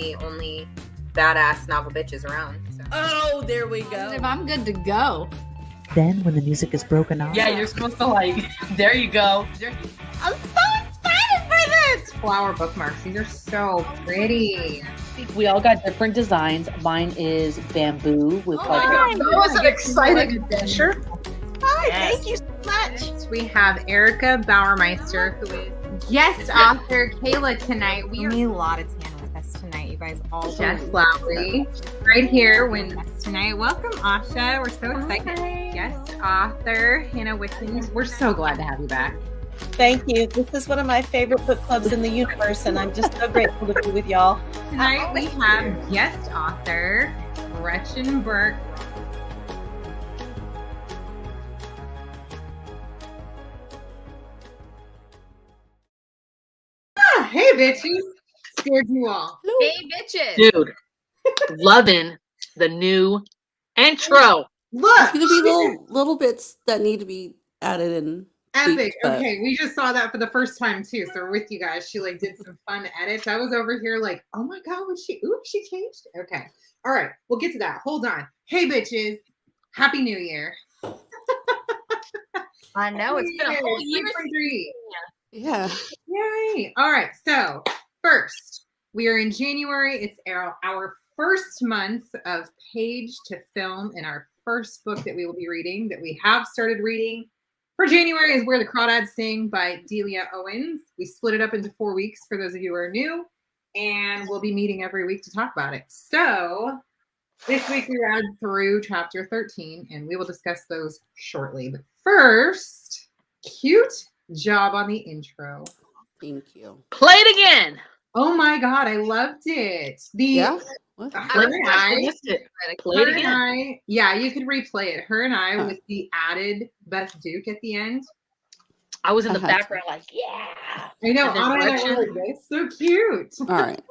the only badass novel bitches around. So. Oh, there we go. I'm good to go. Then, when the music is broken off, Yeah, you're supposed to like, there you go. I'm so excited for this! Flower bookmarks. These are so pretty. We all got different designs. Mine is bamboo with that was an exciting adventure. Hi, Yes. thank you so much. We have Erica Bauermeister, who is guest author Kayla tonight. We are a lot of tan with us tonight, you guys. All Jess Lowry, right here with us tonight. Welcome, Asha. We're so excited. Guest author Hannah Wickens. We're so glad to have you back. Thank you. This is one of my favorite book clubs in the universe, and I'm just so grateful to be with y'all. Tonight we have guest author Gretchen Burke. Hey, bitches. Scared you all. Hey, bitches. Dude, loving the new intro. Look. It's gonna be little bits that need to be added in. Epic. tweaked, but- Okay, we just saw that for the first time too. So we're with you guys. She like did some fun edits. I was over here like, oh my god, she changed? Okay. All right, we'll get to that. Hold on. Hey, bitches. Happy New Year. I know, it's been a whole year. 2023. Yeah. Yay. All right. So first, we are in January. It's our first month of page to film, and our first book that we will be reading, that we have started reading for January, is Where the Crawdads Sing by Delia Owens. We split it up into 4 weeks for those of you who are new, and we'll be meeting every week to talk about it. So this week we read through chapter 13, and we will discuss those shortly. But first, cute job on the intro. Thank you. Play it again. Oh my god, I loved it. Yeah. What? Her and I I, missed it. Play it her and again. I, yeah, you could replay it. Her and I Huh. with the added Beth Duke at the end. I was in the I had to. background like, yeah. I know, And then Anna and I Gretchen. were like, that's so cute. All right.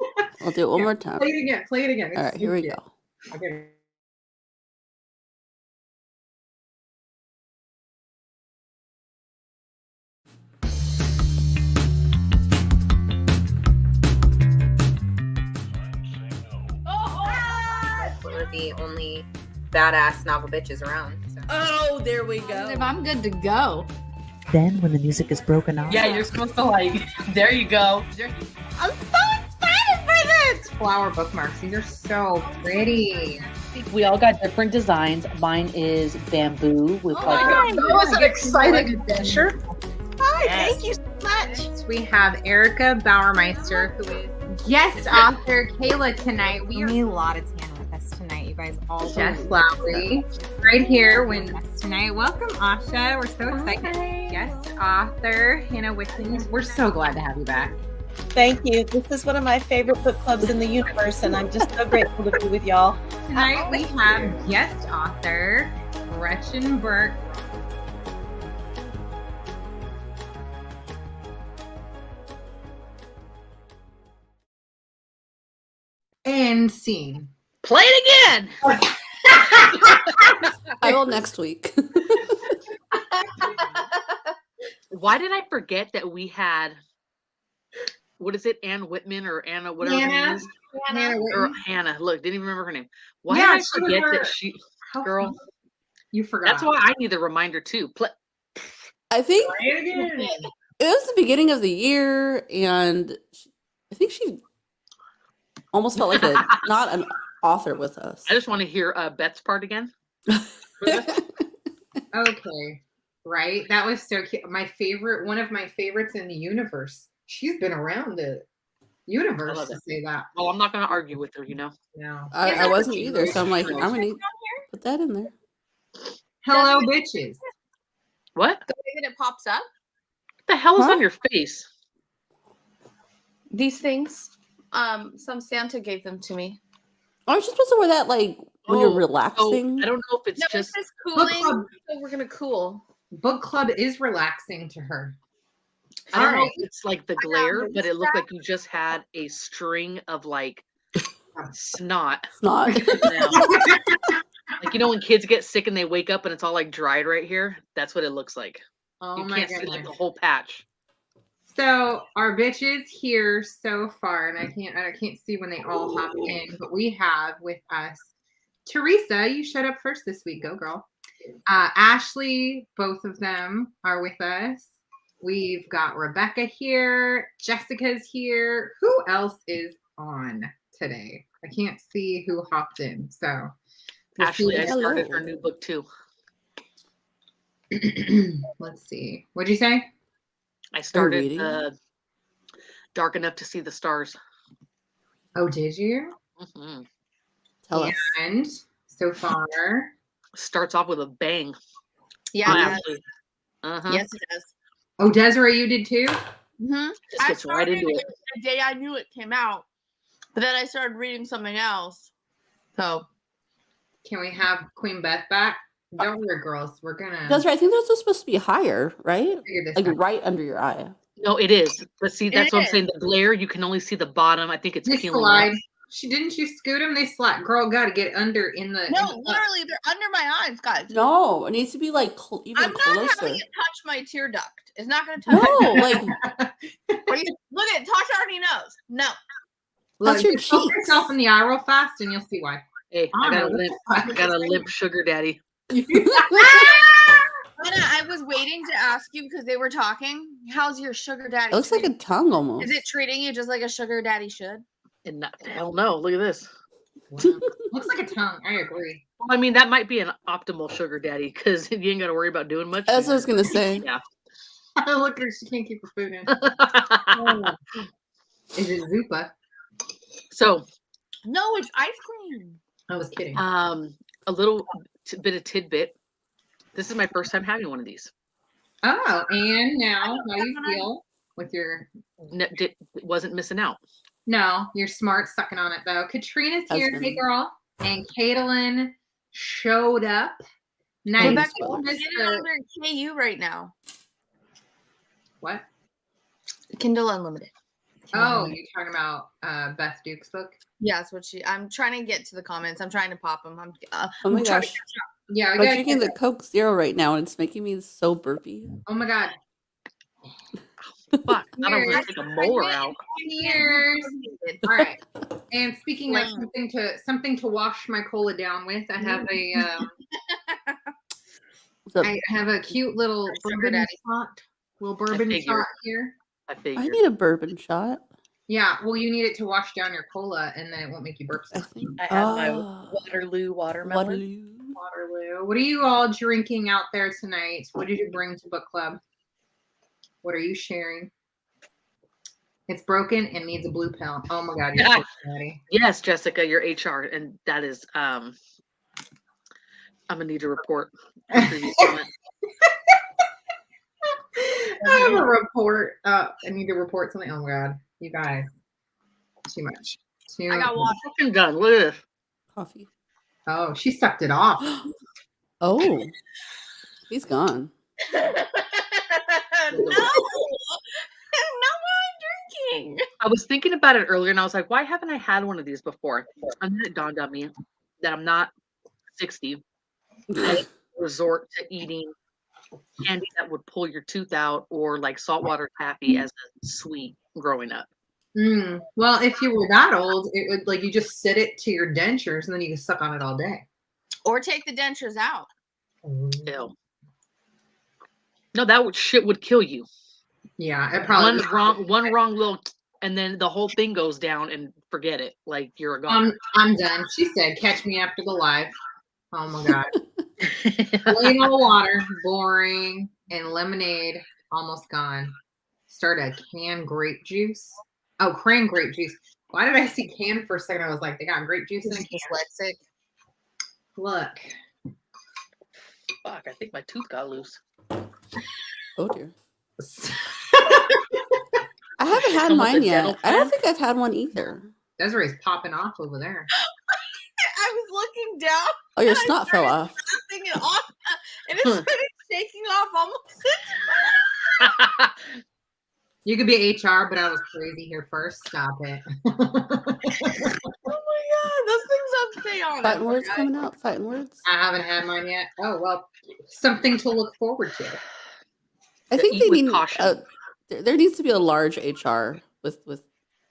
I'll do it one more time. Play it again. Play it again. It's All right. so Here we cute. go. Okay. We're the only badass novel bitches around. So. Oh, there we go. I'm good to go. then, when the music is broken off, Yeah, you're supposed to like, there you go. I'm so excited for this! Flower bookmarks. These are so pretty. We all got different designs. Mine is bamboo with that was an exciting adventure. Hi, Yes. thank you so much. We have Erica Bauermeister, who is guest author Kayla tonight. We are a lot of tan with us tonight, you guys. All Jess Lowry, right here with us tonight. Welcome, Asha. We're so excited. Guest author Hannah Wickens. We're so glad to have you back. Thank you. This is one of my favorite book clubs in the universe, and I'm just so grateful to be with y'all. Tonight we have guest author Gretchen Burke. And scene. Play it again. I will next week. Why did I forget that we had, what is it, Ann Whitman or Anna, whatever her name Hannah. is? Hannah Or Whitten. Hannah. Look, didn't even remember her name. Why Yeah, did I she was forget her- that she, How girl? funny. You forgot. That's why I need the reminder too. I think Play it again. it was the beginning of the year, and I think she almost felt like not an author with us. I just want to hear Beth's part again. Okay. Right? That was so cute. My favorite, one of my favorites in the universe. She's been around the universe love to it. say that. Well, I'm not going to argue with her, you know. No. I wasn't either, so I'm like, I'm gonna need put that in there. Hello, bitches. What? The way that it pops up. What the hell is Huh? on your face? These things, some Santa gave them to me. Aren't you supposed to wear that like when you're Oh, relaxing? I don't know if it's No, just. it's just Book cooling. club, So we're gonna cool. book club is relaxing to her. I don't know Alright. if it's like the glare, but it looked like you just had a string of like snot. It's not. Like, you know, when kids get sick and they wake up and it's all like dried right here? That's what it looks like. Oh You my can't see like goodness. the whole patch. So our bitches here so far, and I can't see when they all hop in, but we have with us Teresa. You showed up first this week. Go girl. Ashley, both of them are with us. We've got Rebecca here. Jessica's here. Who else is on today? I can't see who hopped in. So Ashley, I started Hello. her new book too. let's see. What'd you say? I started reading? Dark Enough to See the Stars. Oh, did you? Mhm. Tell us. And so far, Starts off with a bang. Yeah, on it Ashley. does. Yes, it does. oh, Desiree, you did too? Mm-hmm. Just I gets right started into it. the day I knew it came out, but then I started reading something else. So Can we have Queen Beth back? Don't worry, girls. We're gonna That's right. I think those are supposed to be higher, right? figure this Like out. right under your eye. No, it is. But see, that's It what I'm is. saying. The glare, you can only see the bottom. I think it's They peeling slide. up. Didn't you scoot them? They slide. Girl, got to get under in the. no, in the- literally, they're under my eyes, guys. No, it needs to be like even I'm not closer. having it touch my tear duct. It's not going to touch. No, like Look at it. Tasha already knows. No. That's your just poke cheeks. yourself in the eye real fast, and you'll see why. Hey, I got a limp. I got a limp sugar daddy. Anna, I was waiting to ask you because they were talking. How's your sugar daddy? it looks like a tongue almost. Is it treating you just like a sugar daddy should? And not, hell no, look at this. Wow. Looks like a tongue. I agree. Well, I mean, that might be an optimal sugar daddy because you ain't got to worry about doing much. That's what I was gonna say. Yeah. Look at her. She can't keep her food in. Oh. Is it Zupa? So, No, it's ice cream. I was kidding. a little bit of tidbit. This is my first time having one of these. Oh, and now how you feel with your? Wasn't missing out. No, you're smart sucking on it though. Katrina's here, hey Husband. girl, and Caitlin showed up. Nice. Rebecca, to Rebecca, miss get it the- under KU right now. What? Kindle Unlimited. Oh, you're talking about Beth Duke's book? Yeah, that's what she. I'm trying to get to the comments. I'm trying to pop them. Oh my I'm trying to gosh. Yeah, we I'm got. drinking the Coke Zero right now and it's making me so burpy. Oh my God. Fuck, I don't want Cheers. to take a molar out. Cheers. All right. And speaking of Wow. something to wash my cola down with, I have a What's up? I have a cute little Sugar bourbon daddy. shot. Little bourbon figured. shot here. I I figured. need a bourbon shot. Yeah, well, you need it to wash down your cola, and then it won't make you burp. I So think. I have my Oh, Waterloo watermelon. Waterloo. Waterloo. What are you all drinking out there tonight? What did you bring to book club? What are you sharing? It's broken and needs a blue pill. Oh my God, you're so ready. Yes, Jessica, you're HR, and that is I'm gonna need to report. a previous comment. I have a report. I need to report something. Oh my God, you guys, too much. Too I got water. Fucking done. Look at this. Coffee. Oh, she sucked it off. Oh, he's gone. No, no, I'm drinking. I was thinking about it earlier, and I was like, why haven't I had one of these before? And then it dawned on me that I'm not 60. I resort to eating candy that would pull your tooth out, or like saltwater taffy as a sweet growing up. Well, if you were that old, it would like you just sit it to your dentures, and then you can suck on it all day. Or take the dentures out. Ew. No, that shit would kill you. Yeah, it probably. One wrong little, and then the whole thing goes down, and forget it. Like you're a god. I'm done. She said, "Catch me after the live." Oh my God. Plain old water, boring, and lemonade almost gone. Start a canned grape juice. Oh, cran grape juice. Why did I see can for a second? I was like, they got grape juice in a can. Dyslexic. Look. Fuck, I think my tooth got loose. Oh dear. I haven't had Come with mine a dental yet. I don't plan? think I've had one either. Desiree's popping off over there. I was looking down, Oh, your snot fell off. tapping it off, and it started shaking off almost. You could be HR, but I was crazy here first. Stop it. Oh my God, those things don't stay on. Fighting words coming out. Fighting words. I haven't had mine yet. Oh, well, something to look forward to. I think Eat they with need. caution. there needs to be a large HR with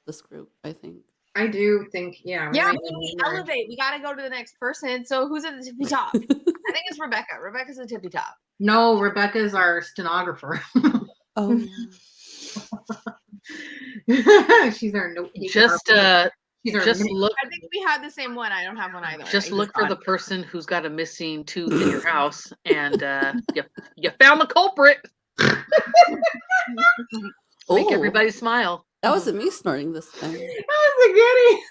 this group, I think. I do think, yeah. Yeah, might we need need more. elevate. We got to go to the next person. So who's at the tippy top? I think it's Rebecca. Rebecca's the tippy top. No, Rebecca's our stenographer. Oh She's our note taker. Just She's our just minute- look I think we had the same one. I don't have one either. just I look for got the it. person who's got a missing tooth in your house, and you found the culprit. Make Oh. everybody smile. That wasn't me snorting this time. That was a goodie.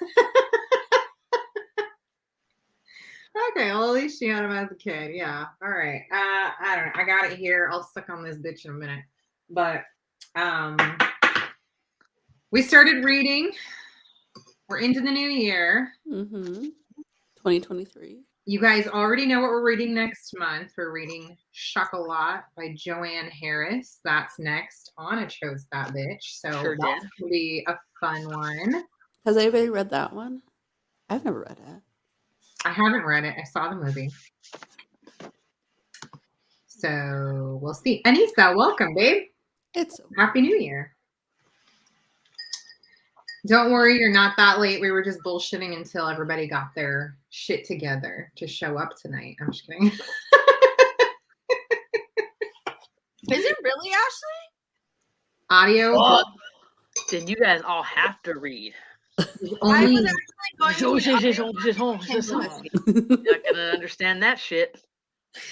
Okay, well, at least she had him as a kid. Yeah. All right. I don't know. I got it here. I'll suck on this bitch in a minute. But we started reading. We're into the new year. 2023. You guys already know what we're reading next month. We're reading Chocolat by Joanne Harris. That's next on A Chose That Bitch. So Sure that's did. going to be a fun one. Has anybody read that one? I've never read it. I haven't read it. I saw the movie. So we'll see. Anissa, welcome, babe. It's Happy New Year. Don't worry, you're not that late. We were just bullshitting until everybody got their shit together to show up tonight. I'm just kidding. Is it really, Ashley? Audio Oh, then you guys all have to read. is I only was actually going to You're not gonna understand that shit.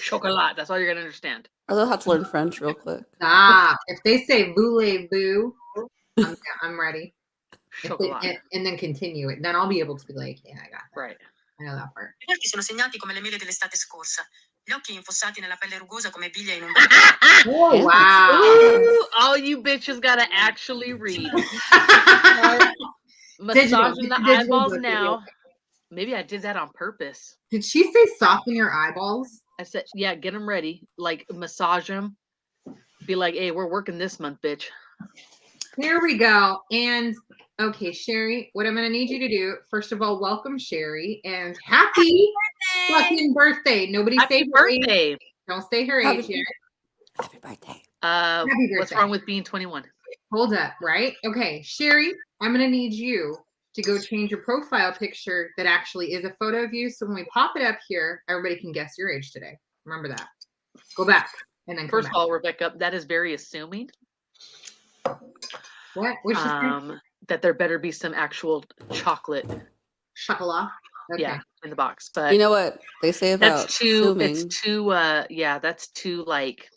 Chocolat. That's all you're gonna understand. Or they'll have to learn French real quick. stop. If they say voulez-vous, I'm ready. If Chocolat. they, and then continue it, then I'll be able to be like, yeah, I got that. Right. I know that part. Gli occhi sono segnati come le mele dell'estate scorsa. Gli occhi infossati nella pelle rugosa come biglia in un Oh, Yeah, wow. Ooh, all you bitches gotta actually read. Massaging the digital eyeballs book, now. Maybe I did that on purpose. Did she say soften your eyeballs? I said, yeah, get them ready. Like, massage them. Be like, hey, we're working this month, bitch. Here we go. And okay, Sherry, what I'm going to need you to do, first of all, welcome Sherry and happy fucking birthday. Nobody say Happy her age. birthday. Don't say her Happy- age yet. Happy birthday. Happy What's birthday. wrong with being 21? Hold up, right? Okay, Sherry, I'm going to need you to go change your profile picture that actually is a photo of you. So when we pop it up here, everybody can guess your age today. Remember that. Go back and then come First back. of all, Rebecca, that is very assuming. What? What's she saying? That there better be some actual chocolate, Chocolat? Okay. yeah, in the box. But You know what they say about that's too. assuming? It's too. Yeah, that's too like.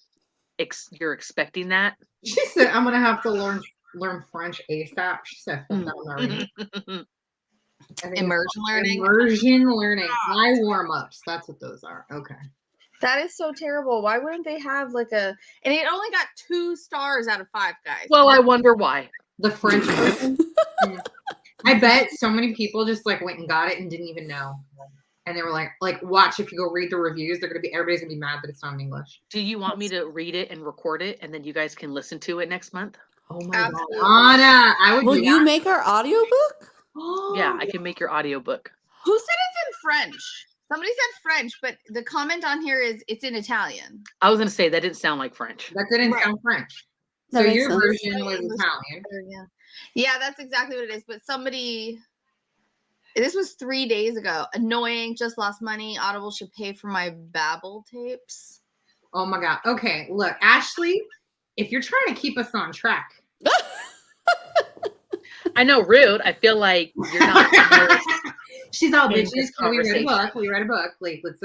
You're expecting that. She said, I'm going to have to learn French ASAP. She said, "Fuck that already." I think Immersion learning. Immersion learning. Eye warm-ups. That's what those are. Okay. That is so terrible. Why wouldn't they have like a? And it only got 2 stars out of 5, guys. Well, I wonder why. The French version. I bet so many people just like went and got it and didn't even know. And they were like, watch, if you go read the reviews, everybody's gonna be mad that it's not in English. Do you want me to read it and record it, and then you guys can listen to it next month? Oh my Absolutely. god. Anna, I would Will do you that. make our audiobook? Yeah, I can make your audiobook. Who said it's in French? Somebody said French, but the comment on here is it's in Italian. I was gonna say that didn't sound like French. That didn't Right. sound French. That So makes your sense. version was Italian. Yeah, that's exactly what it is. But somebody, this was 3 days ago. Annoying, just lost money. Audible should pay for my Babbel tapes. Oh my god. Okay, look, Ashley, if you're trying to keep us on track, I know, rude. I feel like you're not. she's all In bitches. this We read a conversation. book. We read a book. Like, let's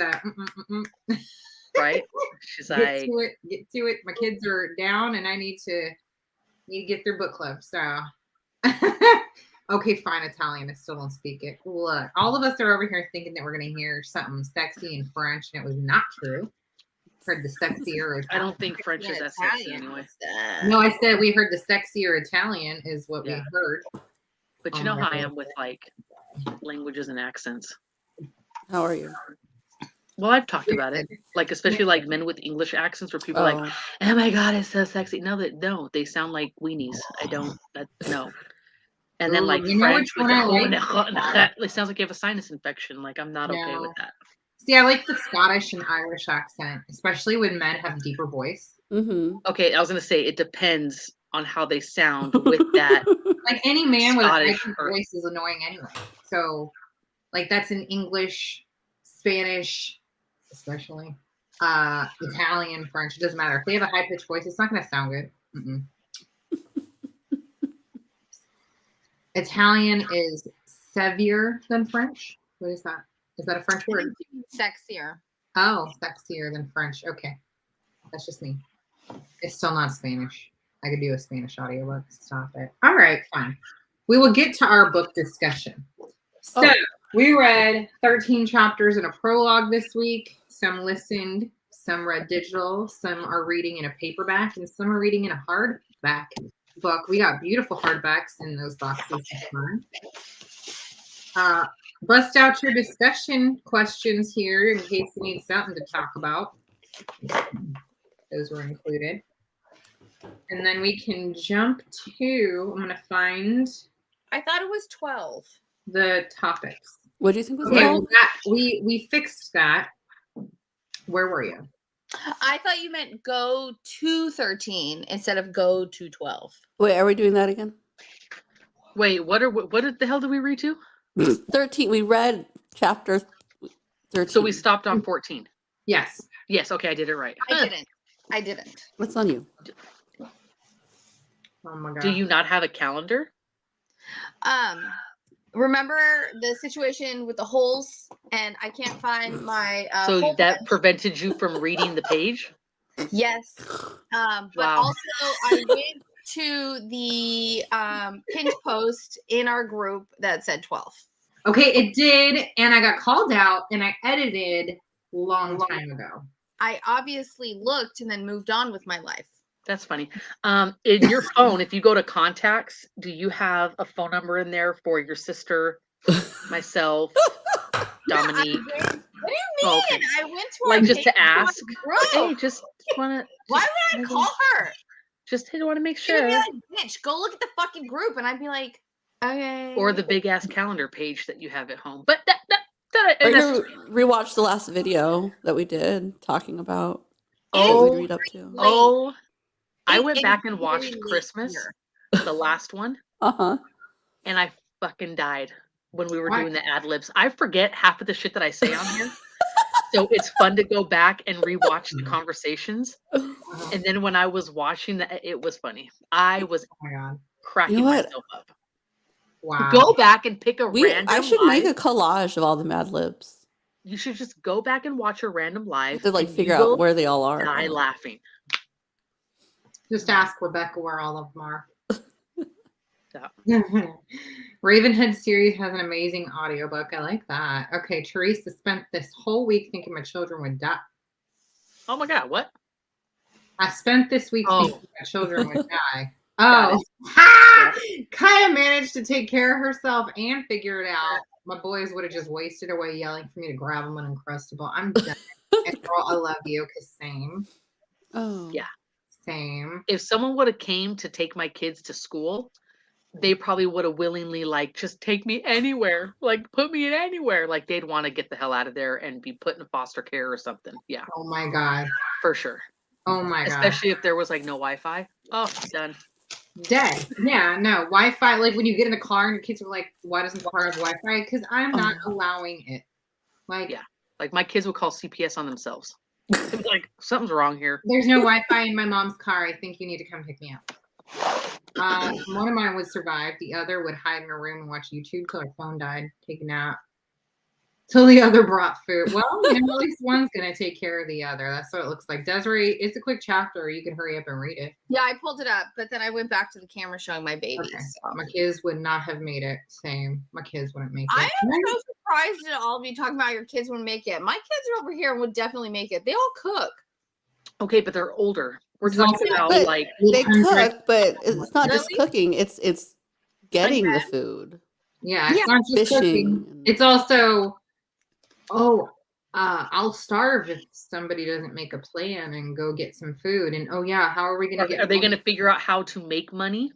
Right? She's get like, to it. Get to it. My kids are down, and I need to get their book club. So, okay, fine, Italian. I still don't speak it. Look, all of us are over here thinking that we're gonna hear something sexy in French, and it was not true. Heard the sexier. I don't think French is that sexy Italian anyway. stuff. No, I said we heard the sexier Italian is what Yeah. we heard. But you Oh know my how I God. am with like languages and accents. How are you? Well, I've talked about it, like especially like men with English accents, where people are like, "Oh my god, it's so sexy." No, they sound like weenies. I don't. No. And then Ooh, like you know French which with one the I like? it sounds like you have a sinus infection. Like I'm not okay No. with that. See, I like the Scottish and Irish accent, especially when men have deeper voice. Mm-hmm. Okay, I was gonna say it depends on how they sound with that. Like any man with a Scottish high-pitched or- voice is annoying anyway. So, like that's in English, Spanish, especially Italian, French. It doesn't matter. If they have a high-pitched voice, it's not going to sound good. Mm-mm. Italian is sevier than French. What is that? Is that a French word? Sexier. Oh, sexier than French. Okay. That's just me. It's still not Spanish. I could do a Spanish audiobook. Stop it. All right, fine. We will get to our book discussion. So we read 13 chapters in a prologue this week. Some listened, some read digital, some are reading in a paperback, and some are reading in a hardback book. We got beautiful hardbacks in those boxes this month. Bust out your discussion questions here in case you need something to talk about. Those were included. And then we can jump to, I'm going to find I thought it was 12. the topics. What do you think was Okay, well, wrong? we fixed that. Where were you? I thought you meant go to 13 instead of go to 12. Wait, are we doing that again? Wait, what the hell did we read to? 13. We read chapter 13. So we stopped on 14. Yes. Yes, okay, I did it right. I didn't. What's on you? Oh my God. Do you not have a calendar? Remember the situation with the holes and I can't find my So hole that punch? prevented you from reading the page? Yes. But Wow. also I went to the pinned post in our group that said 12. Okay, it did, and I got called out, and I edited long time ago. I obviously looked and then moved on with my life. That's funny. In your phone, if you go to contacts, do you have a phone number in there for your sister, myself, Dominique? What do you mean? Oh, okay. I went to Like our just to page on ask. group. Hey, just want to. Why would I call her? Just want to make She would sure. be like, bitch, go look at the fucking group. And I'd be like, okay. Or the big ass calendar page that you have at home. But Or you rewatch the last video that we did talking about what Oh, we'd read up to. oh, I It went is back and very watched late Christmas, here. the last one, Uh-huh. and I fucking died when we were Why? doing the ad libs. I forget half of the shit that I say on here. So it's fun to go back and rewatch the conversations. And then when I was watching that, it was funny. I was Oh my God. cracking You know what? myself up. Wow. Go back and pick a I random should live. make a collage of all the Mad Libs. You should just go back and watch a random live. To like and figure you will out where they all are. die laughing. Just ask Rebecca where all of them are. Yeah. Ravenhead series has an amazing audiobook. I like that. Okay, Teresa spent this whole week thinking my children would die. Oh my God, what? I spent this week Oh. thinking my children would die. Got Oh, ha! Kind of managed to take care of herself and figure it out. My boys would have just wasted away yelling for me to grab them an Uncrustable. I'm done. And girl, I love you, because same. Oh. Yeah. Same. If someone would have came to take my kids to school, they probably would have willingly like just take me anywhere, like put me in anywhere. Like they'd want to get the hell out of there and be put in foster care or something. Yeah, Oh my God. for sure. Oh my God. Especially if there was like no Wi-Fi. Oh, done. Dead. Yeah, no. Wi-Fi, like when you get in the car and your kids are like, why doesn't the car have Wi-Fi? Because I'm not allowing it. Like, Yeah. Like my kids would call CPS on themselves. They'd be like, something's wrong here. there's no Wi-Fi in my mom's car. I think you need to come pick me up. One of mine would survive. The other would hide in a room and watch YouTube till her phone died, take a nap. Till the other brought food. Well, you know, at least one's going to take care of the other. That's what it looks like. Desiree, it's a quick chapter. You can hurry up and read it. Yeah, I pulled it up, but then I went back to the camera showing my babies. Okay. So. My kids would not have made it. Same. My kids wouldn't make I it. am so surprised at all of you talking about your kids wouldn't make it. My kids are over here and would definitely make it. They all cook. Okay, but they're older. We're It's talking also- about But like they 800 cook, but it's not just Really? cooking. It's getting the food, Yeah, it's Yeah. not just cooking. fishing. It's also, I'll starve if somebody doesn't make a plan and go get some food. And oh yeah, how are we going to get? are they money? going to figure out how to make money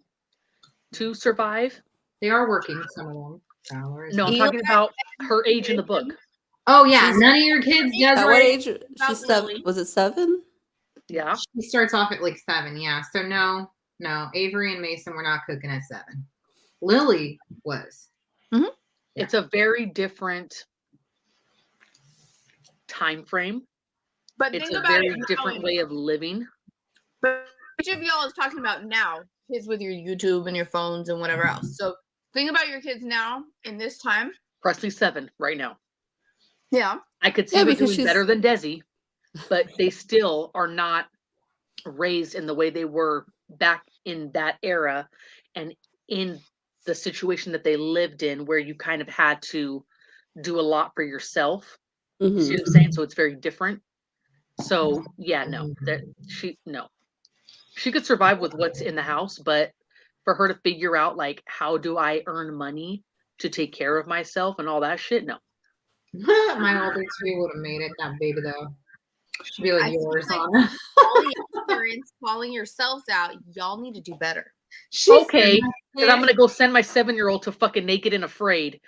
to survive? They are working. Some of them. Salaries. No, I'm You talking about her age in the book. Oh yeah, She's- none of your kids. At what Desiree, age? About She's 7. Lily. Was it 7? Yeah. she starts off at like 7. Yeah, so no, No, Avery and Mason were not cooking at 7. Lily was. It's a very different time frame. But It's think a about very it now. different way of living. But which of y'all is talking about now? Kids with your YouTube and your phones and whatever else. So think about your kids now in this time. Presley's 7 right now. Yeah. I could see Yeah, her because doing better than Desi, but they still are not raised in the way they were back in that era and in the situation that they lived in, where you kind of had to do a lot for yourself. You see what I'm saying? So it's very different. So yeah, no, that she could survive with what's in the house, but for her to figure out like, how do I earn money to take care of myself and all that shit, no. My older two would have made it, that baby though. She'd be like I feel yours like on. all the parents calling yourselves out, y'all need to do better. Okay, because I'm gonna go send my 7-year-old to fucking Naked and Afraid,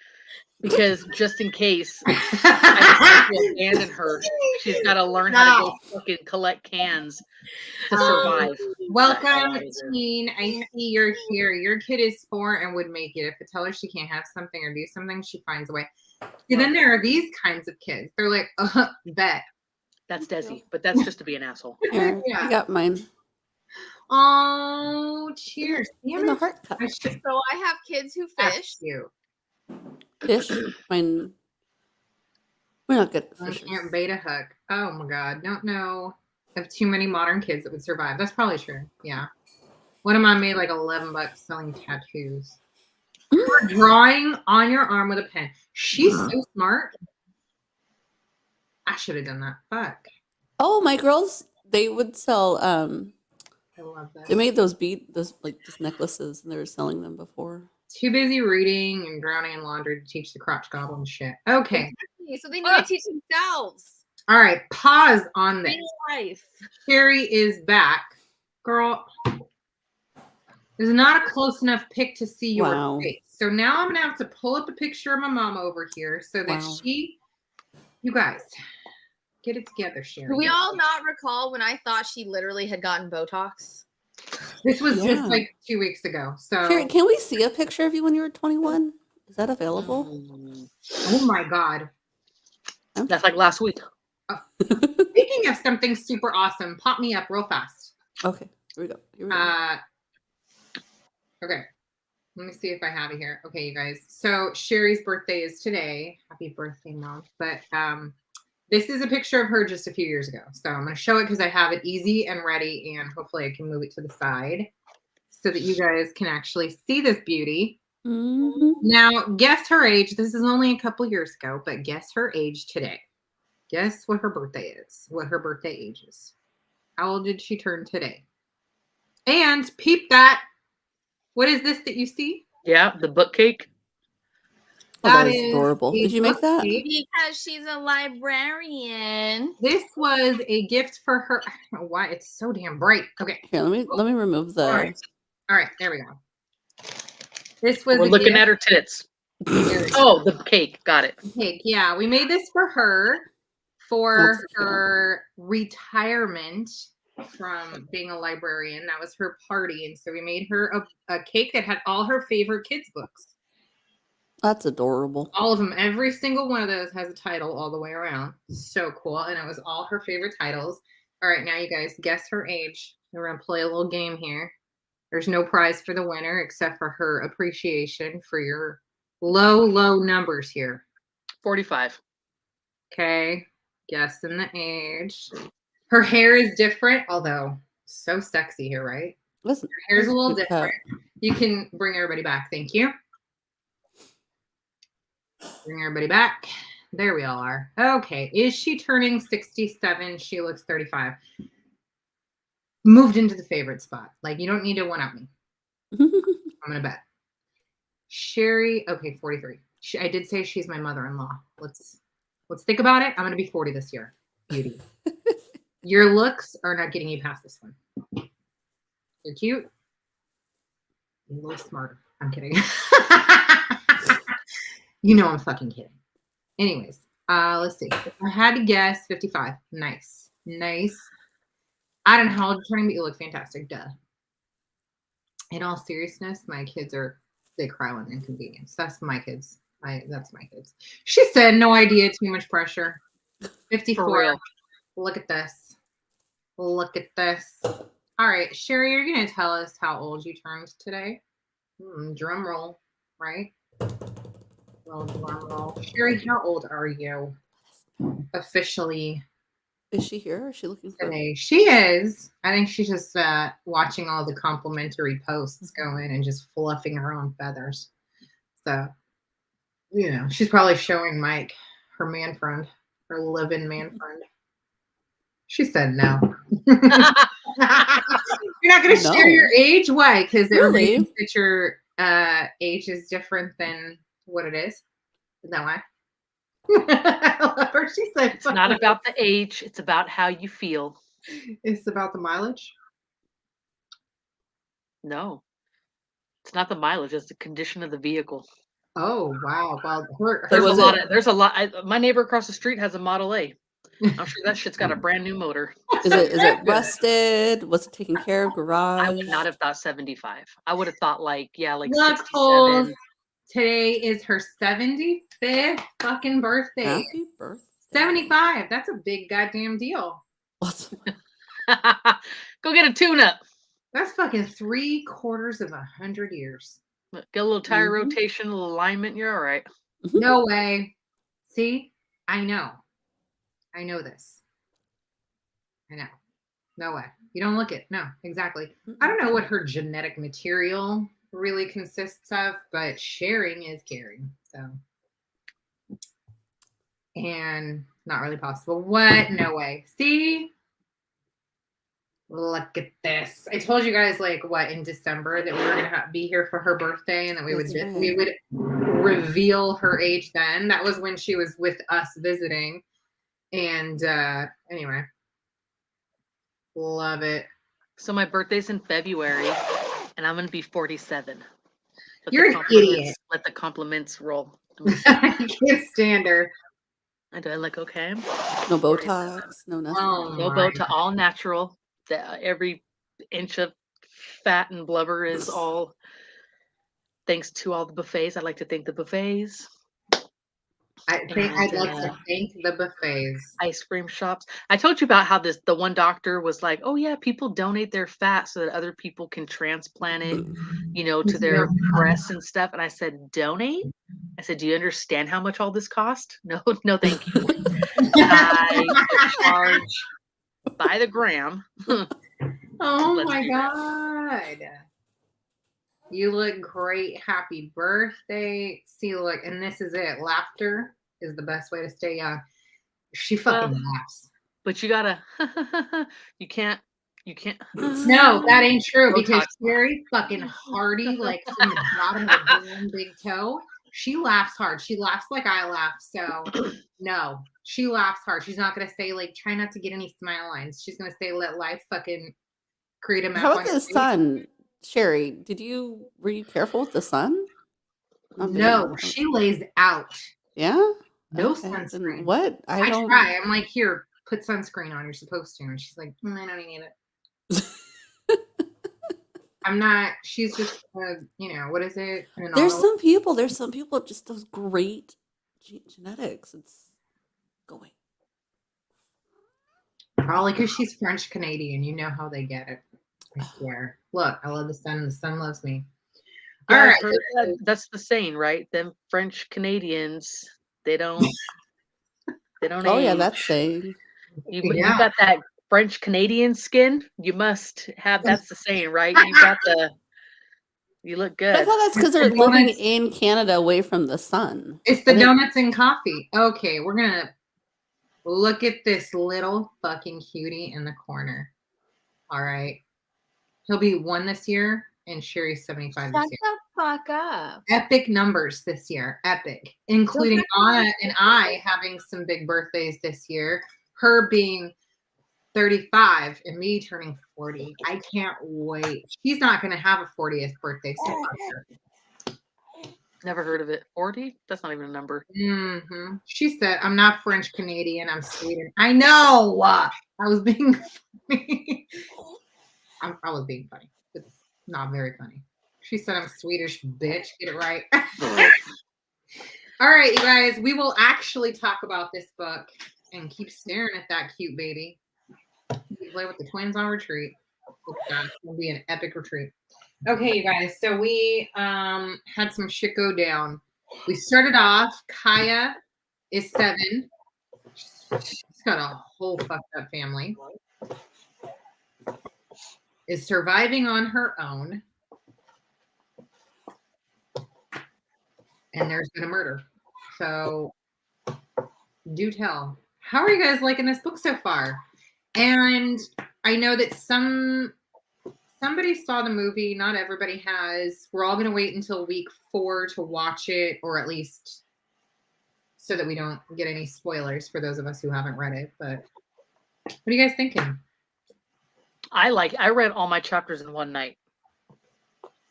because just in case I decide to abandon her, she's got to learn how to go fucking collect cans to survive. Welcome, teen. I see you're here. Your kid is 4 and would make it. If I tell her she can't have something or do something, she finds a way. See, then there are these kinds of kids. They're like, bet. That's Desi, but that's just to be an asshole. Here, I got mine. Oh, cheers. In the heart cup. So I have kids who fish. You. Fish. Mine. We're not good at fish. Can't beta hook. Oh my god. Don't know of too many modern kids that would survive. That's probably true. Yeah. One of mine made like $11 selling tattoos. Or drawing on your arm with a pen. She's so smart. I should have done that. Fuck. Oh, my girls, they would sell I love that. they made those just necklaces, and they were selling them before. Too busy reading and drowning in laundry to teach the crotch goblin shit. Okay. So they need to teach themselves. All right. Pause on this. Real life. Sherry is back. Girl, there's not a close enough pic to see your face. So now I'm going to have to pull up a picture of my mom over here so that you guys, get it together, Sherry. Do we all not recall when I thought she literally had gotten Botox? This was just like 2 weeks ago. So Sherry, can we see a picture of you when you were 21? Is that available? Oh my god. That's like last week. Speaking of something super awesome, pop me up real fast. Okay, here we go. Okay. Let me see if I have it here. Okay, you guys. So Sherry's birthday is today. Happy birthday, Mom. But this is a picture of her just a few years ago. So I'm going to show it because I have it easy and ready, and hopefully I can move it to the side so that you guys can actually see this beauty. Now, guess her age. This is only a couple years ago, but guess her age today. Guess what her birthday is, what her birthday age is. How old did she turn today? And peep that. What is this that you see? Yeah, the book cake. That is adorable. Did you make that? Because she's a librarian. This was a gift for her. I don't know why it's so damn bright. Okay. Here, let me remove the. All right, there we go. This was. We're looking at her tits. Oh, the cake. Got it. Cake. Yeah, we made this for her for her retirement from being a librarian. That was her party, and so we made her a cake that had all her favorite kids' books. That's adorable. All of them. Every single one of those has a title all the way around. So cool. And it was all her favorite titles. All right, now you guys guess her age. We're going to play a little game here. There's no prize for the winner except for her appreciation for your low numbers here. 45. Okay. Guessing the age. Her hair is different, although so sexy here, right? Listen, her hair's a little different. You can bring everybody back. Thank you. Bring everybody back. There we all are. Okay. Is she turning 67? She looks 35. Moved into the favorite spot. Like, you don't need to one-up me. I'm going to bet. Sherry. Okay, 43. I did say she's my mother-in-law. Let's think about it. I'm going to be 40 this year. Beauty. Your looks are not getting you past this one. You're cute. You're a little smarter. I'm kidding. You know I'm fucking kidding. Anyways, let's see. If I had to guess, 55. Nice. I don't know how old you're turning, but you look fantastic. Duh. in all seriousness, my kids they cry when inconvenienced. That's my kids. That's my kids. She said, no idea, too much pressure. 54. For real. Look at this. Look at this. All right, Sherry, you're going to tell us how old you turned today. Drum roll, right? Well, drum roll. Sherry, how old are you? Officially. Is she here? Or is she looking for? Today. She is. I think she's just watching all the complimentary posts go in and just fluffing her own feathers. So, she's probably showing Mike, her man friend, her live-in man friend. She said no. You're not going to share your age? Why? Because everybody thinks that your age is different than what it is. Is that why? I love her. She said it's not about the age. It's about how you feel. It's about the mileage? No. It's not the mileage. It's the condition of the vehicle. Oh, wow. Well, there's a lot. My neighbor across the street has a Model A. I'm sure that shit's got a brand new motor. Is it rusted? Was it taken care of? Garage? I would not have thought 75. I would have thought like Look, 67. Holes, today is her 75th fucking birthday. Happy birthday. 75. That's a big goddamn deal. Go get a tune-up. That's fucking 3/4 years. Get a little tire rotation, a little alignment. You're all right. No way. See? I know this. I know. No way. You don't look it. No, exactly. I don't know what her genetic material really consists of, but sharing is caring. So, and not really possible. What? No way. See? Look at this. I told you guys in December that we were gonna be here for her birthday and that we would reveal her age then. That was when she was with us visiting. And anyway, love it. So my birthday's in February, and I'm gonna be 47. You're an idiot. Let the compliments roll. I can't stand her. I do. Okay. No Botox. No nothing. No Botox. All natural. Every inch of fat and blubber is all thanks to all the buffets. I'd like to thank the buffets. I'd like to thank the buffets. Ice cream shops. I told you about how the one doctor was like, oh yeah, people donate their fat so that other people can transplant it, to their breasts and stuff. And I said, donate? I said, do you understand how much all this cost? No, thank you. I charge by the gram. Oh my God. You look great. Happy birthday. See, look, and this is it. Laughter is the best way to stay young. She fucking laughs. But you gotta, you can't. No, that ain't true because Sherry fucking Hardy, from the bottom of the damn big toe. She laughs hard. She laughs like I laugh. So no, she laughs hard. She's not going to say try not to get any smile lines. She's going to say, let life fucking create a map. How about the sun? Sherry, were you careful with the sun? No, she lays out. Yeah? No sunscreen. What? I try. I'm like, here, put sunscreen on. You're supposed to. And she's like, I don't need it. I'm not. She's just, what is it? There's some people just those great genetics. It's going. Probably because she's French Canadian. You know how they get it. I swear. Look, I love the sun and the sun loves me. All right. That's the saying, right? Them French Canadians, they don't Oh yeah, that's saying. You got that French Canadian skin. You must have, that's the saying, right? You look good. I thought that's because they're living in Canada away from the sun. It's the donuts and coffee. Okay, we're gonna look at this little fucking cutie in the corner. All right. He'll be 1 this year, and Sherry's 75 this year. Shut the fuck up. Epic numbers this year. Epic. Including Anna and I having some big birthdays this year. Her being 35 and me turning 40. I can't wait. She's not going to have a 40th birthday. Never heard of it. 40? That's not even a number. Mm-hmm. She said, I'm not French Canadian. I'm Sweden. I know. I was being funny. I was being funny. But Not very funny. She said I'm Swedish, bitch. Get it right. All right, you guys, we will actually talk about this book and keep staring at that cute baby. You play with the twins on retreat. It's going to be an epic retreat. Okay, you guys, so we had some shit go down. We started off, Kaya is 7. She's got a whole fucked up family. Is surviving on her own. And there's been a murder. So do tell. How are you guys liking this book so far? And I know that somebody saw the movie. Not everybody has. We're all going to wait until week 4 to watch it, or at least so that we don't get any spoilers for those of us who haven't read it. But what are you guys thinking? I read all my chapters in one night.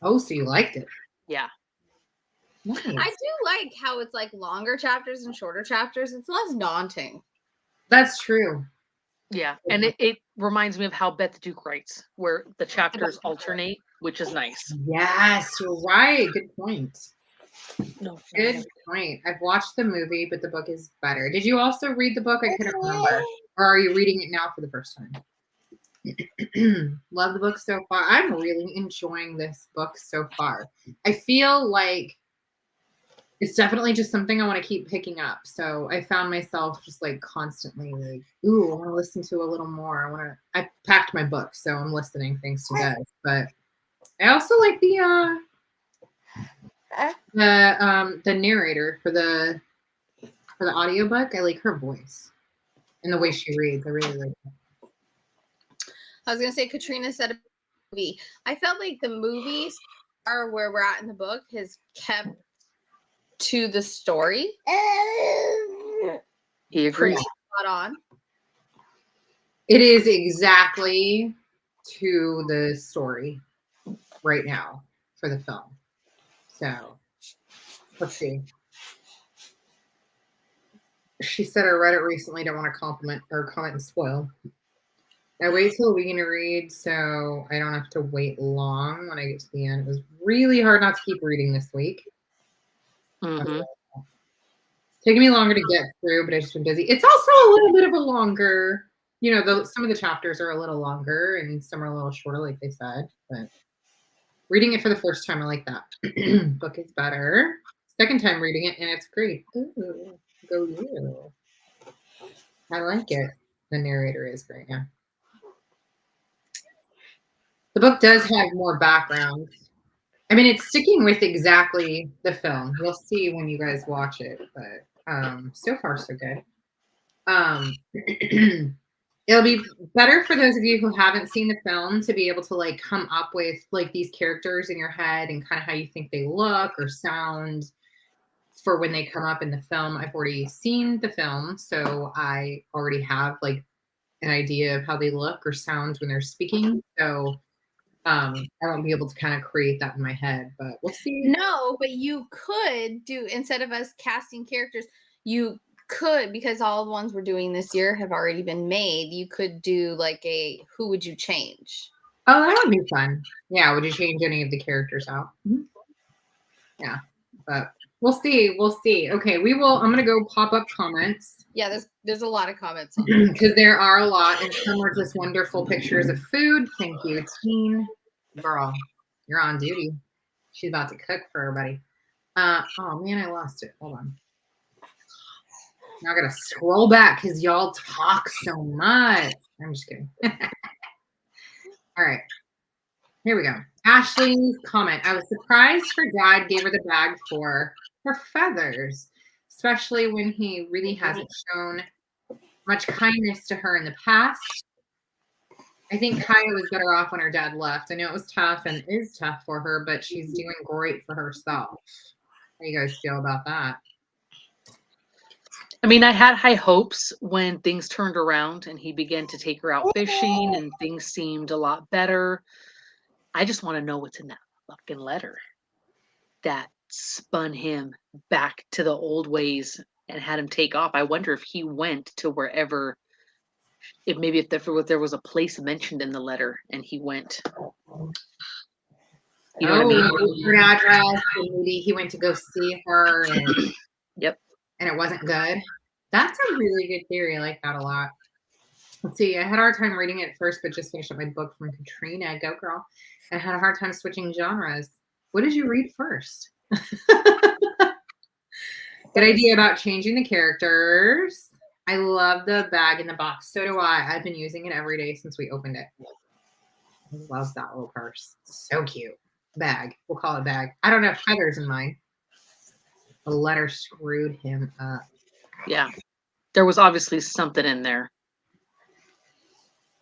Oh, so you liked it? Yeah. Nice. I do like how it's like longer chapters and shorter chapters. It's less daunting. That's true. Yeah. And it reminds me of how Beth Duke writes, where the chapters alternate, which is nice. Yes, you're right. Good point. No, Good point. I've watched the movie, but the book is better. Did you also read the book? I couldn't remember. Or are you reading it now for the first time? Love the book so far. I'm really enjoying this book so far. I feel like it's definitely just something I want to keep picking up. So I found myself just like constantly like, ooh, I want to listen to a little more. I packed my book, so I'm listening thanks to guys. But I also like the narrator for the audiobook. I like her voice and the way she reads. I really like it. I was gonna say Katrina said a movie. I felt like the movies are where we're at in the book has kept to the story. He agrees. Spot on. It is exactly to the story right now for the film. So let's see. She said I read it recently. Don't want to comment and spoil. I wait till we can read so I don't have to wait long when I get to the end. It was really hard not to keep reading this week. Mm-hmm. Taking me longer to get through, but I've just been busy. It's also a little bit of a longer, some of the chapters are a little longer and some are a little shorter, like they said. But reading it for the first time, I like that. Book is better. Second time reading it, and it's great. Ooh, go you. I like it. The narrator is great, yeah. The book does have more background. I mean, it's sticking with exactly the film. We'll see when you guys watch it, but so far so good. It'll be better for those of you who haven't seen the film to be able to like come up with like these characters in your head and kind of how you think they look or sound for when they come up in the film. I've already seen the film, so I already have like an idea of how they look or sound when they're speaking. So I won't be able to kind of create that in my head, but we'll see. No, but you could do, instead of us casting characters, you could, because all the ones we're doing this year have already been made, you could do like a who would you change? Oh, that would be fun. Yeah, would you change any of the characters out? Mm-hmm. Yeah, but we'll see. We'll see. Okay, I'm gonna go pop up comments. Yeah, there's a lot of comments because there are a lot, and some are just wonderful pictures of food. Thank you, Teen. Girl, you're on duty. She's about to cook for everybody. Oh man, I lost it. Hold on. Now I gotta scroll back because y'all talk so much. I'm just kidding. All right. Here we go. Ashley's comment. I was surprised her dad gave her the bag for her feathers, especially when he really hasn't shown much kindness to her in the past. I think Kaya was better off when her dad left. I know it was tough and is tough for her, but she's doing great for herself. How do you guys feel about that? I mean, I had high hopes when things turned around and he began to take her out fishing and things seemed a lot better. I just want to know what's in that fucking letter that spun him back to the old ways and had him take off. I wonder if he went to wherever, if there was a place mentioned in the letter and he went. You know what I mean? Her address. And maybe he went to go see her, and Yep. and it wasn't good. That's a really good theory. I like that a lot. Let's see. I had a hard time reading it first, but just finished up my book from Katrina. Go girl. I had a hard time switching genres. What did you read first? Good idea about changing the characters. I love the bag in the box. So do I. I've been using it every day since we opened it. I love that little purse. So cute. Bag. We'll call it bag. I don't have feathers in mine. The letter screwed him up. Yeah. There was obviously something in there.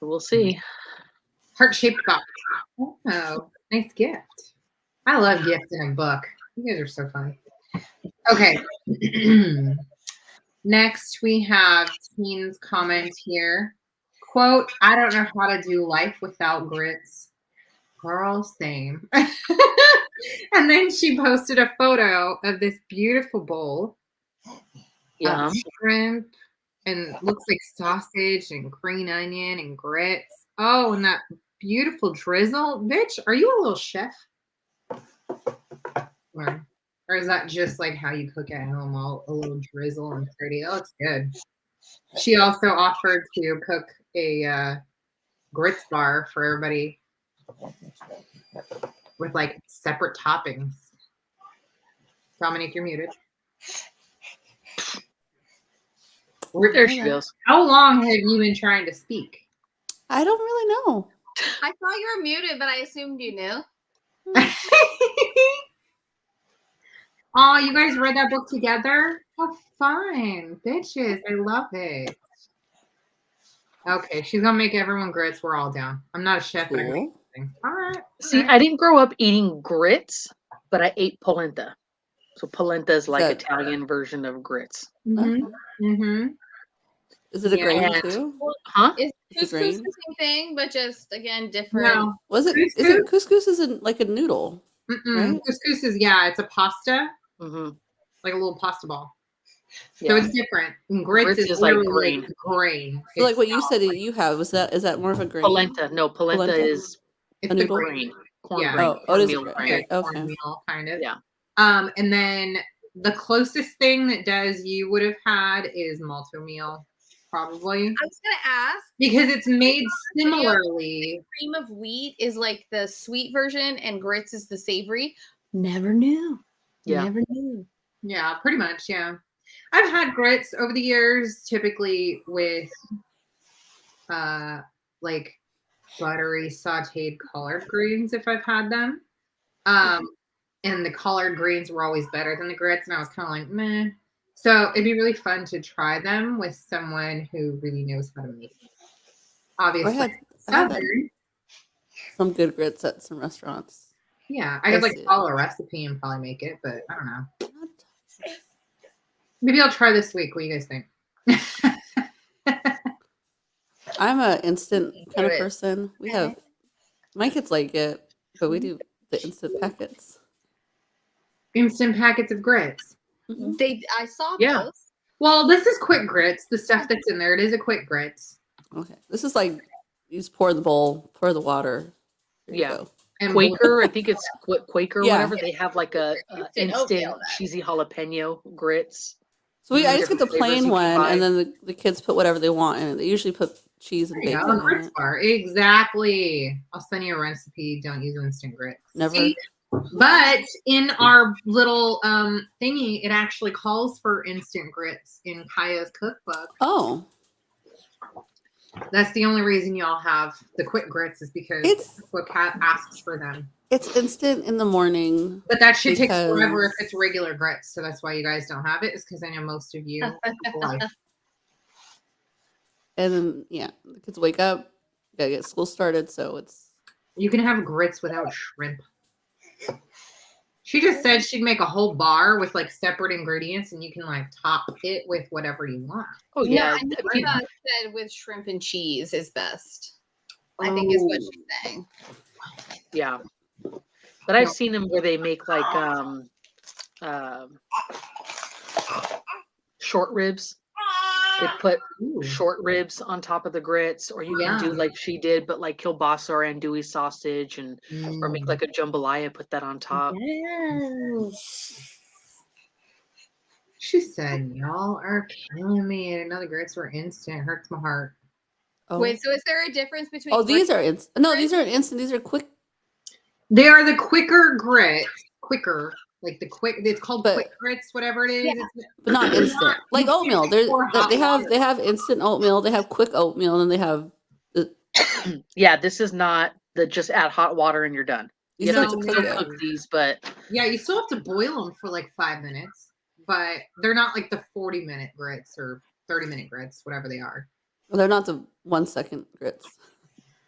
We'll see. Heart-shaped box. Oh, nice gift. I love gifts in a book. You guys are so funny. Okay. Next, we have Teen's comment here. Quote, I don't know how to do life without grits. Girl, same. And then she posted a photo of this beautiful bowl of shrimp and looks like sausage and green onion and grits. Oh, and that beautiful drizzle. Bitch, are you a little chef? Or is that just like how you cook at home, all a little drizzle and pretty? Oh, it's good. She also offered to cook a grits bar for everybody with like separate toppings. Dominique, you're muted. There she goes. How long have you been trying to speak? I don't really know. I thought you were muted, but I assumed you knew. Oh, you guys read that book together? How fun. Bitches, I love it. Okay, she's gonna make everyone grits. We're all down. I'm not a chef, but I can make things. All right. See, I didn't grow up eating grits, but I ate polenta. So polenta is like Italian version of grits. Is it a grain too? Huh? Is It's a couscous grain? the same thing, but just again different? No. Was it? Is it couscous? Isn't like a noodle? Right? Couscous is it's a pasta, Mm-hmm. like a little pasta ball. Yeah. So it's different. And grits is like literally grain. Grain. So like what you said that you have, is that more of a grain? Polenta. No, polenta is It's a the noodle? grain. corn Yeah. grain. Oh, it is a cornmeal grain. Okay. Cornmeal, kind of. Yeah. And then the closest thing that you would have had is malto meal, probably. I was gonna ask because it's made similarly. Cream of wheat is like the sweet version, and grits is the savory. Never knew. Yeah. Never knew. Yeah, pretty much. Yeah, I've had grits over the years, typically with like buttery sauteed collard greens if I've had them. And the collard greens were always better than the grits, and I was kind of like, meh. So it'd be really fun to try them with someone who really knows how to make it. Obviously, I had Southern. some good grits at some restaurants. Yeah, I could like follow a recipe and probably make it, but I don't know. Maybe I'll try this week. What do you guys think? I'm an instant kind of person. We have my kids like it, but we do the instant packets. Instant packets of grits. I saw those. Well, this is quick grits. The stuff that's in there, it is a quick grits. Okay, this is like you just pour in the bowl, pour the water. There you go. And Quaker, I think it's Quaker, Yeah. whatever. They have like a instant cheesy jalapeno grits. So I just get the Different flavors plain you can one, buy. and then the kids put whatever they want in it. They usually put cheese and there you bacon go, in grits it. bar. Exactly. I'll send you a recipe. Don't use instant grits. Never. See? But in our little thingy, it actually calls for instant grits in Kaya's cookbook. Oh. That's the only reason y'all have the quick grits is because the cookbook asks for them. It's instant in the morning. But that shit takes forever if it's regular grits. So that's why you guys don't have it, is because I know most of you life. And then, the kids wake up, gotta get school started, so it's... You can have grits without shrimp. She just said she'd make a whole bar with like separate ingredients, and you can like top it with whatever you want. Oh No, yeah, I think said with shrimp and cheese is best. I think is what she's saying. yeah. But I've seen them where they make like short ribs They put Ooh. short ribs on top of the grits, or you can do Yeah. like she did, but like kielbasa or andouille sausage, and or make Mm. like a jambalaya, put that on top. Yes. She said, "Y'all are killing me." And another grits were instant. Hurts my heart. Oh. Wait, so is there a difference between? Oh, these grits are instant. No, these are instant. These are quick. They are the quicker grits. Quicker. Like the quick. It's called But- quick grits, whatever it is. Yeah. It's But not They're instant. not- Like you can't oatmeal. pour hot They water. have instant oatmeal. They have quick oatmeal, and then they have Yeah, this is not the just add hot water and you're done. You No, have to no, still no. cook these, but Yeah, you still have to boil them for like 5 minutes, but they're not like the 40-minute grits or 30-minute grits, whatever they are. they're not the 1 second grits.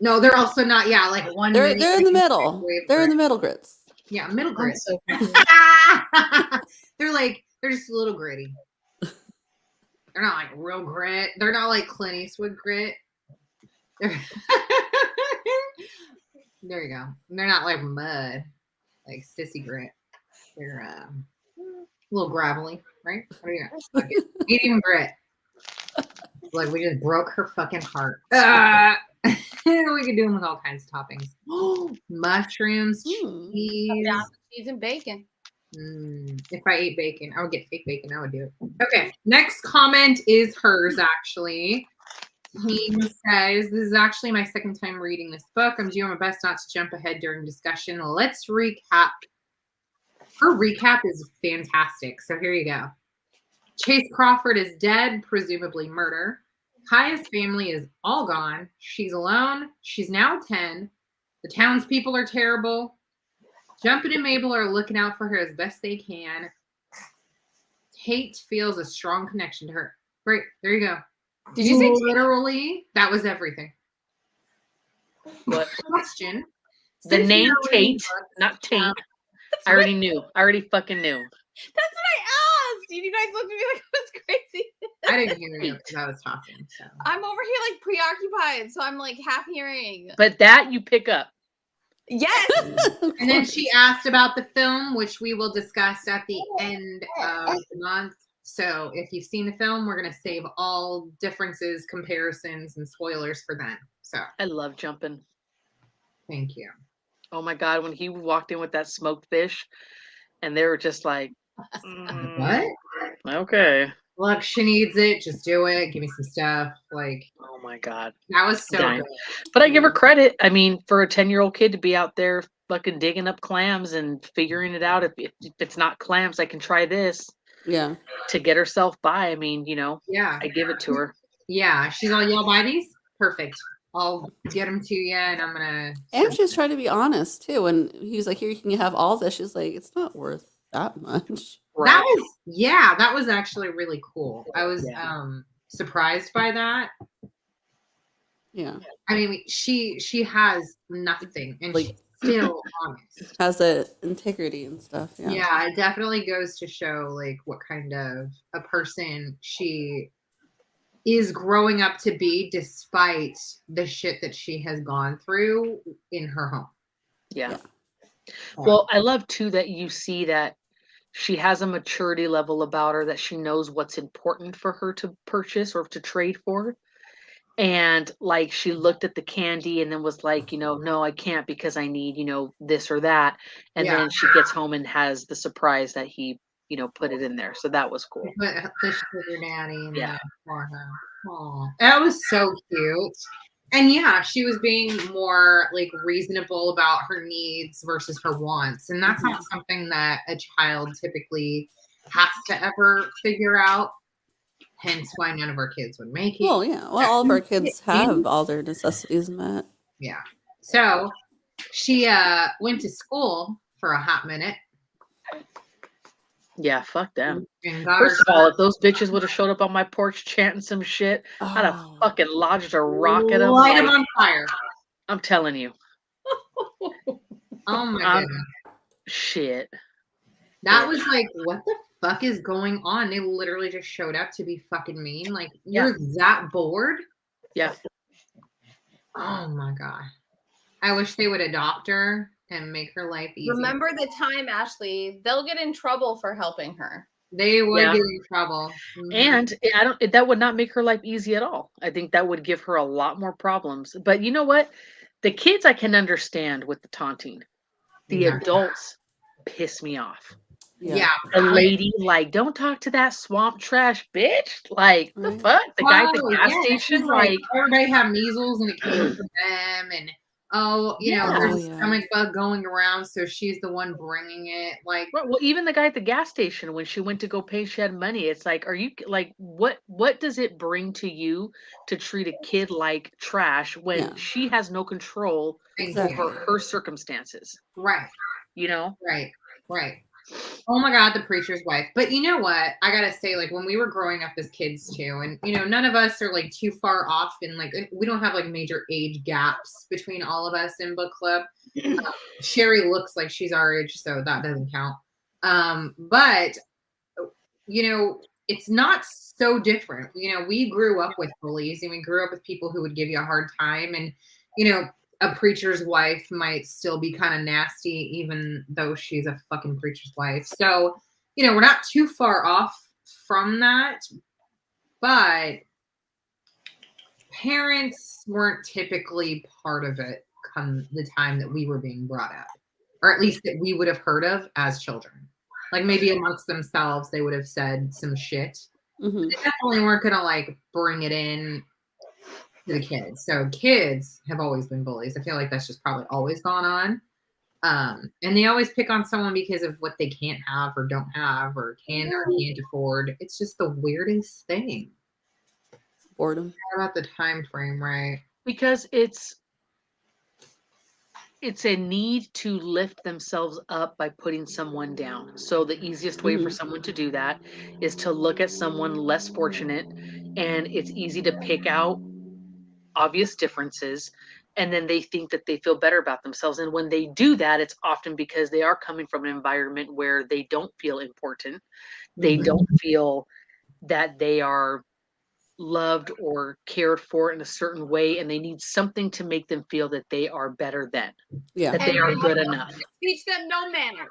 No, they're also not. Yeah, like 1 They're minute. they're in the middle. microwave They're in the grits. middle grits. Yeah, middle I'm grits. so confused. They're just a little gritty. They're not like real grit. They're not like Clint Eastwood grit. They're there you go. They're not like mud, like sissy grit. They're a little gravelly, right? What do you know? Fuck it. Medium grit. Like we just broke her fucking heart. We could do them with all kinds of toppings. Mushrooms, cheese. Yeah, cheese and bacon. If I ate bacon, I would get fake bacon. I would do it. Okay. Next comment is hers, actually. He says, "This is actually my second time reading this book. I'm doing my best not to jump ahead during discussion. Let's recap." Her recap is fantastic. So here you go. Chase Crawford is dead, presumably murder. Kaya's family is all gone. She's alone. She's now 10. The townspeople are terrible. Jumpin' and Mabel are looking out for her as best they can. Tate feels a strong connection to her. Great. There you go. Did you say Literally, that was everything. what Question. the Since name we are reading Tate, books, not Tate. I already knew. I already fucking knew. That's what I asked. You guys looked at me like I was crazy. I didn't hear you because I was talking. So. I'm over here like preoccupied, so I'm like half hearing. But that you pick up. Yes. And then she asked about the film, which we will discuss at the end of the month. So if you've seen the film, we're going to save all differences, comparisons, and spoilers for then. So I love jumping. thank you. Oh my god, when he walked in with that smoked fish, and they were just like, What? Okay. Look, she needs it. Just do it. Give me some stuff. Like, Oh my god. that was so Dying. good. But I give her credit. I mean, for a 10-year-old kid to be out there fucking digging up clams and figuring it out. If it's not clams, I can try this. Yeah. To get herself by. I mean, Yeah. I give it to her. Yeah. She's all, y'all buy these? Perfect. I'll get them to you, and I'm going to. And she was trying to be honest too. And he was like, "Here, you can have all this." She's like, "It's not worth that much." That was actually really cool. I was surprised by that. Yeah. I mean, she has nothing, and Like- she's still honest. Has the integrity and stuff. Yeah. Yeah, it definitely goes to show like what kind of a person she is growing up to be, despite the shit that she has gone through in her home. Yeah. Well, I love too that you see that she has a maturity level about her, that she knows what's important for her to purchase or to trade for. And like she looked at the candy and then was like, no, I can't because I need, this or that. And Yeah. then she gets home and has the surprise that he, put it in there. So that was cool. Put the sugar daddy in Yeah. there for her. Aw, that was so cute. And yeah, she was being more like reasonable about her needs versus her wants. And that's not something that a child typically has to ever figure out. Hence why none of our kids would make it. Well, yeah. Well, all of our kids have all their necessities met. Yeah. So she went to school for a hot minute. Yeah, fuck them. And got First of all, if those bitches would have showed up on my porch chanting some shit, I'd have Oh. fucking lodged a rock at them. light them on fire. I'm telling you. Oh my goodness. Shit. That was like, what the fuck is going on? They literally just showed up to be fucking mean. Like, you're that bored? Yeah. Oh my god. I wish they would adopt her and make her life easy. Remember the time, Ashley. They'll get in trouble for helping her. They would Yeah. get in trouble. Mhm. And that would not make her life easy at all. I think that would give her a lot more problems. But you know what? The kids I can understand with the taunting. The Exactly. adults piss me off. Yeah. The lady, like, don't talk to that swamp trash bitch. Like, the fuck? The guy at the gas yeah, station, she's like, like, everybody had measles and it came from them, and you know, Yeah. there's Oh, a yeah. stomach bug going around, so she's the one bringing it. Like, well, even the guy at the gas station, when she went to go pay, she had money. It's like, are you like, what does it bring to you to treat a kid like trash when Yeah. she has no control Exactly. over her circumstances? right, You know? right. Oh my God, the preacher's wife. But you know what? I gotta say, like when we were growing up as kids too, and you know, none of us are like too far off, and like we don't have like major age gaps between all of us in book club. Sherry looks like she's our age, so that doesn't count. But you know, it's not so different. You know, we grew up with bullies, and we grew up with people who would give you a hard time, and you know, a preacher's wife might still be kind of nasty, even though she's a fucking preacher's wife. So, you know, we're not too far off from that, but parents weren't typically part of it come the time that we were being brought up, or at least that we would have heard of as children. Like maybe amongst themselves, they would have said some shit. Mhm. They definitely weren't gonna like bring it in to the kids. So kids have always been bullies. I feel like that's just probably always gone on. And they always pick on someone because of what they can't have or don't have or can or can't afford. It's just the weirdest thing. Boredom. How about the time frame, right? Because it's a need to lift themselves up by putting someone down. So the easiest way for someone to do that is to look at someone less fortunate, and it's easy to pick out obvious differences, and then they think that they feel better about themselves. And when they do that, it's often because they are coming from an environment where they don't feel important. They don't feel that they are loved or cared for in a certain way, and they need something to make them feel that they are better than, Yeah. that they are good enough. Teach them no manners.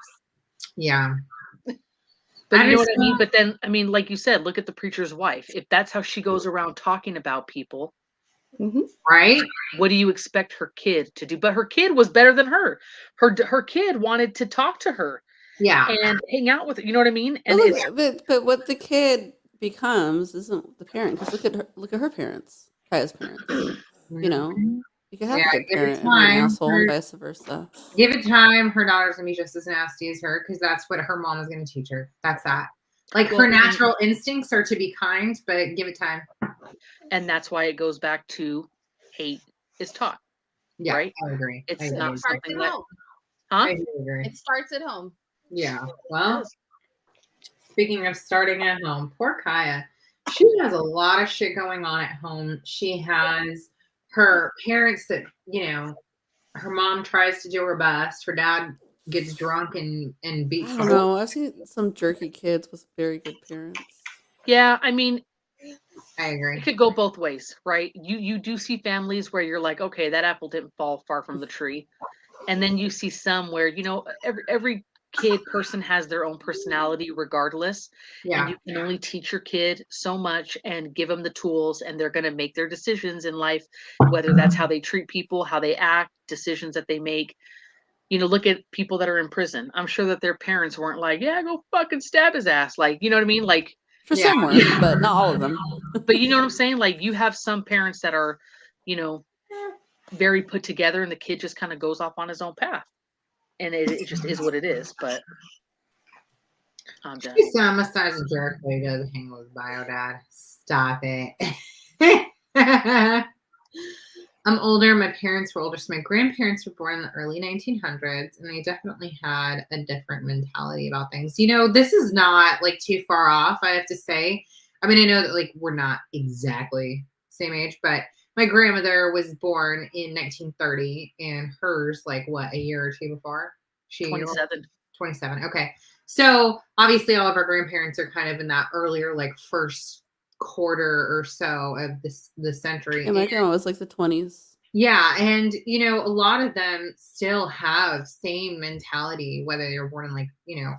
Yeah. But you know what I mean? But then, I mean, like you said, look at the preacher's wife. If that's how she goes around talking about people, right? What do you expect her kid to do? But her kid was better than her. Her kid wanted to talk to her. Yeah. And hang out with her. You know what I mean? And But what the kid becomes isn't the parent, because look at her parents, Kaya's parents. You know, you can have a good parent and be an asshole, and vice versa. Give it time. Her daughter's gonna be just as nasty as her because that's what her mom is gonna teach her. That's that. Like her natural instincts are to be kind, but give it time. And that's why it goes back to hate is taught. Yeah, right? I agree. It's not something that. Home. Huh? I do agree. It starts at home. Yeah. Well, speaking of starting at home, poor Kaya. She has a lot of shit going on at home. She has her parents that, you know, her mom tries to do her best. Her dad gets drunk and beats I don't know. I've seen some jerky kids with very good parents. Yeah, I mean, I agree. it could go both ways, right? You do see families where you're like, okay, that apple didn't fall far from the tree. And then you see some where, you know, every person has their own personality regardless. Yeah. And you can only teach your kid so much and give them the tools, and they're going to make their decisions in life, whether that's how they treat people, how they act, decisions that they make. You know, look at people that are in prison. I'm sure that their parents weren't like, yeah, go fucking stab his ass. Like, you know what I mean? Like, for some were, but not all of them. But you know what I'm saying? Like, you have some parents that are, you know, very put together, and the kid just kind of goes off on his own path. And it just is what it is. But I'm done. He's a jerk, but he does hang with Bio Dad. Stop it. I'm older. My parents were older, so my grandparents were born in the early 1900s, and they definitely had a different mentality about things. You know, this is not like too far off, I have to say. I mean, I know that like we're not exactly same age, but my grandmother was born in 1930, and hers like what, a year or two before? 27. 27. Okay. So obviously all of our grandparents are kind of in that earlier, like first quarter or so of the century. And my grandma was like the 20s. Yeah, and a lot of them still have same mentality, whether you're born in like,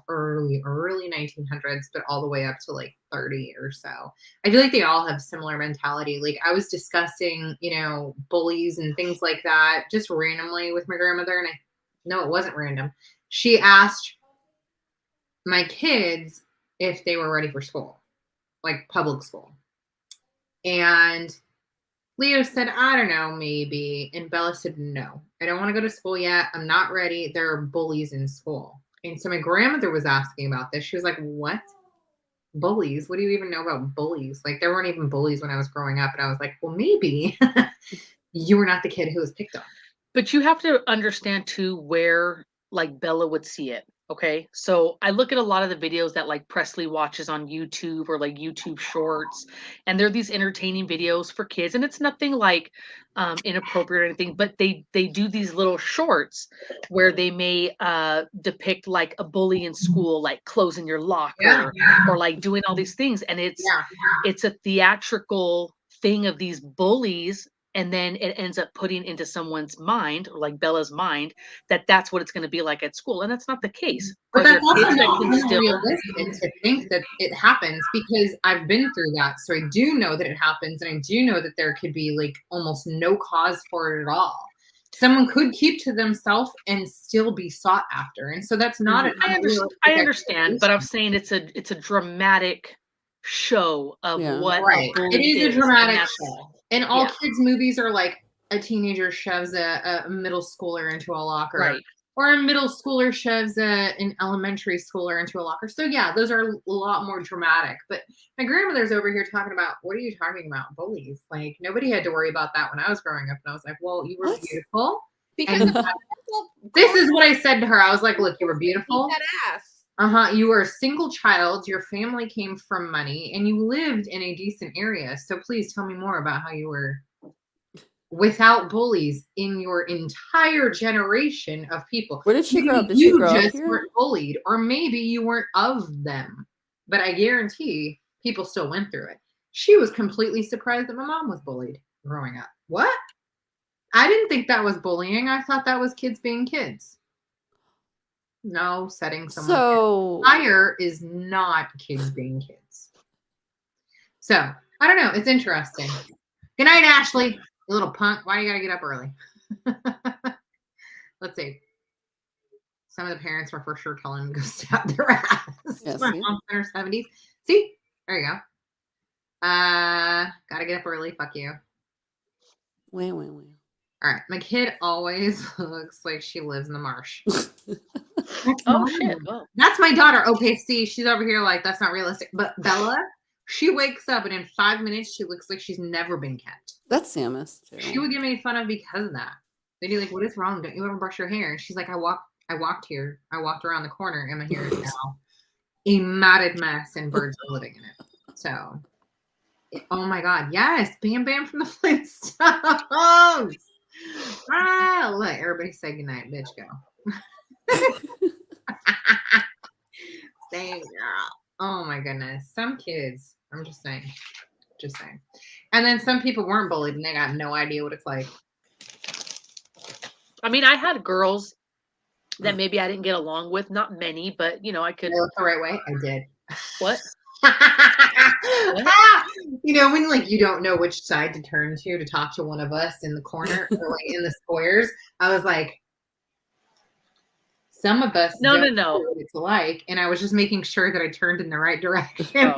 early 1900s, but all the way up to like 30 or so. I feel like they all have similar mentality. Like I was discussing, bullies and things like that just randomly with my grandmother, and no, it wasn't random. She asked my kids if they were ready for school, like public school. And Leo said, I don't know, maybe. And Bella said, no, I don't want to go to school yet. I'm not ready. There are bullies in school. And so my grandmother was asking about this. She was like, what? Bullies? What do you even know about bullies? Like, there weren't even bullies when I was growing up. And I was like, well, maybe you were not the kid who was picked on. But you have to understand too where like Bella would see it. Okay. So I look at a lot of the videos that like Presley watches on YouTube or like YouTube shorts, and they're these entertaining videos for kids. And it's nothing like inappropriate or anything, but they do these little shorts where they may depict like a bully in school, like closing your locker or like doing all these things. And it's a theatrical thing of these bullies. And then it ends up putting into someone's mind, or like Bella's mind, that that's what it's going to be like at school, and that's not the case. But that's also not realistic to think that it happens, because I've been through that, so I do know that it happens, and I do know that there could be like almost no cause for it at all. Someone could keep to themselves and still be sought after, and so that's not. I understand, but I'm saying it's a dramatic show of what it is a dramatic show. And all kids' movies are like a teenager shoves a middle schooler into a locker, or a middle schooler shoves an elementary schooler into a locker. So yeah, those are a lot more dramatic. But my grandmother's over here talking about, what are you talking about? Bullies? Like, nobody had to worry about that when I was growing up. And I was like, well, you were beautiful. Because this is what I said to her. I was like, look, you were beautiful. That ass. You were a single child, your family came from money, and you lived in a decent area. So please tell me more about how you were without bullies in your entire generation of people. Where did she grow up? Did she grow up here? Weren't bullied, or maybe you weren't of them. But I guarantee people still went through it. She was completely surprised that my mom was bullied growing up. What? I didn't think that was bullying. I thought that was kids being kids. No, setting someone on fire is not kids being kids. So, I don't know. It's interesting. Good night, Ashley. You little punk. Why do you got to get up early? Let's see. Some of the parents were for sure telling them to go stab their ass. Yes, My mom's in her 70s. See? There you go. Gotta get up early. Fuck you. Wait. All right. My kid always looks like she lives in the marsh. Oh shit! Oh. That's my daughter. Okay, see, she's over here like that's not realistic. But Bella, she wakes up and in 5 minutes she looks like she's never been kept. That's Samus too. She would get made fun of because of that. They'd be like, "What is wrong? Don't you ever brush your hair?" And she's like, "I walked here. I walked around the corner, and my hair is now a matted mess, and birds are living in it." So, oh my God, yes, Bam Bam from the Flintstones. Look, everybody say goodnight, bitch. Go. Same girl. Oh my goodness. Some kids, I'm just saying. And then some people weren't bullied and they got no idea what it's like. I mean, I had girls that maybe I didn't get along with. Not many, but I could. I looked the right way. I did. What? When like you don't know which side to turn to talk to one of us in the corner or like in the squares, I was like, some of us no. know what it's like, and I was just making sure that I turned in the right direction.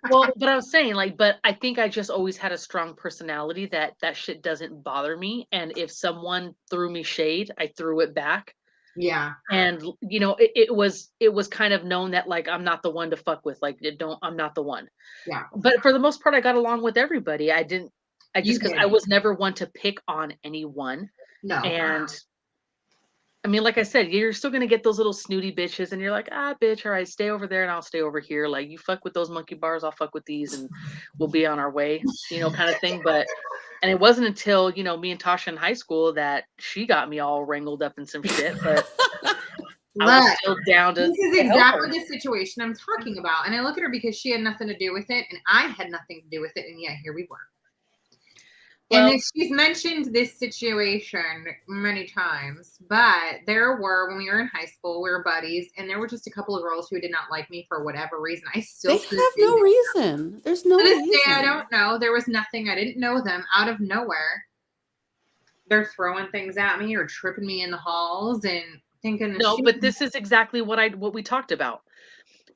Well, but I was saying but I think I just always had a strong personality that shit doesn't bother me, and if someone threw me shade, I threw it back. Yeah. And it was kind of known that like I'm not the one to fuck with, I'm not the one. Yeah. But for the most part I got along with everybody. Because I was never one to pick on anyone. No. And I mean, like I said, you're still gonna get those little snooty bitches, and you're like, bitch, all right, stay over there, and I'll stay over here. Like, you fuck with those monkey bars, I'll fuck with these, and we'll be on our way, kind of thing. And it wasn't until me and Tasha in high school that she got me all wrangled up in some shit. But I was still down to. This is exactly the situation I'm talking about, and I look at her because she had nothing to do with it, and I had nothing to do with it, and yet here we were. And Well, then she's mentioned this situation many times, but there were, when we were in high school, we were buddies, and there were just a couple of girls who did not like me for whatever reason. I still They have no reason. There's no to this reason. day, I don't know. There was nothing. I didn't know them. Out of nowhere, they're throwing things at me or tripping me in the halls and thinking. no, but this is exactly what we talked about.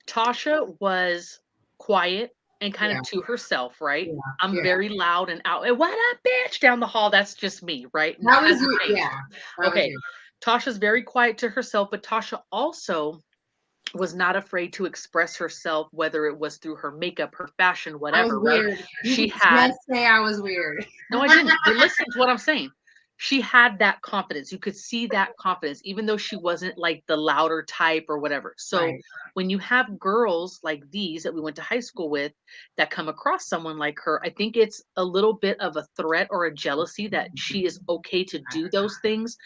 Tasha was quiet and kind of to herself, right? Yeah, I'm yeah. very loud and out. And what up, bitch? Down the hall. That's just me, right? That was Hasn't you. changed. Yeah. that was Okay. you. Tasha's very quiet to herself, but Tasha also was not afraid to express herself, whether it was through her makeup, her fashion, I was whatever, right? weird. You She could had, just say I was weird. no, I didn't. But listen to what I'm saying. She had that confidence. You could see that confidence, even though she wasn't like the louder type or whatever. So Right. when you have girls like these that we went to high school with that come across someone like her, I think it's a little bit of a threat or a jealousy that she is okay to do those things,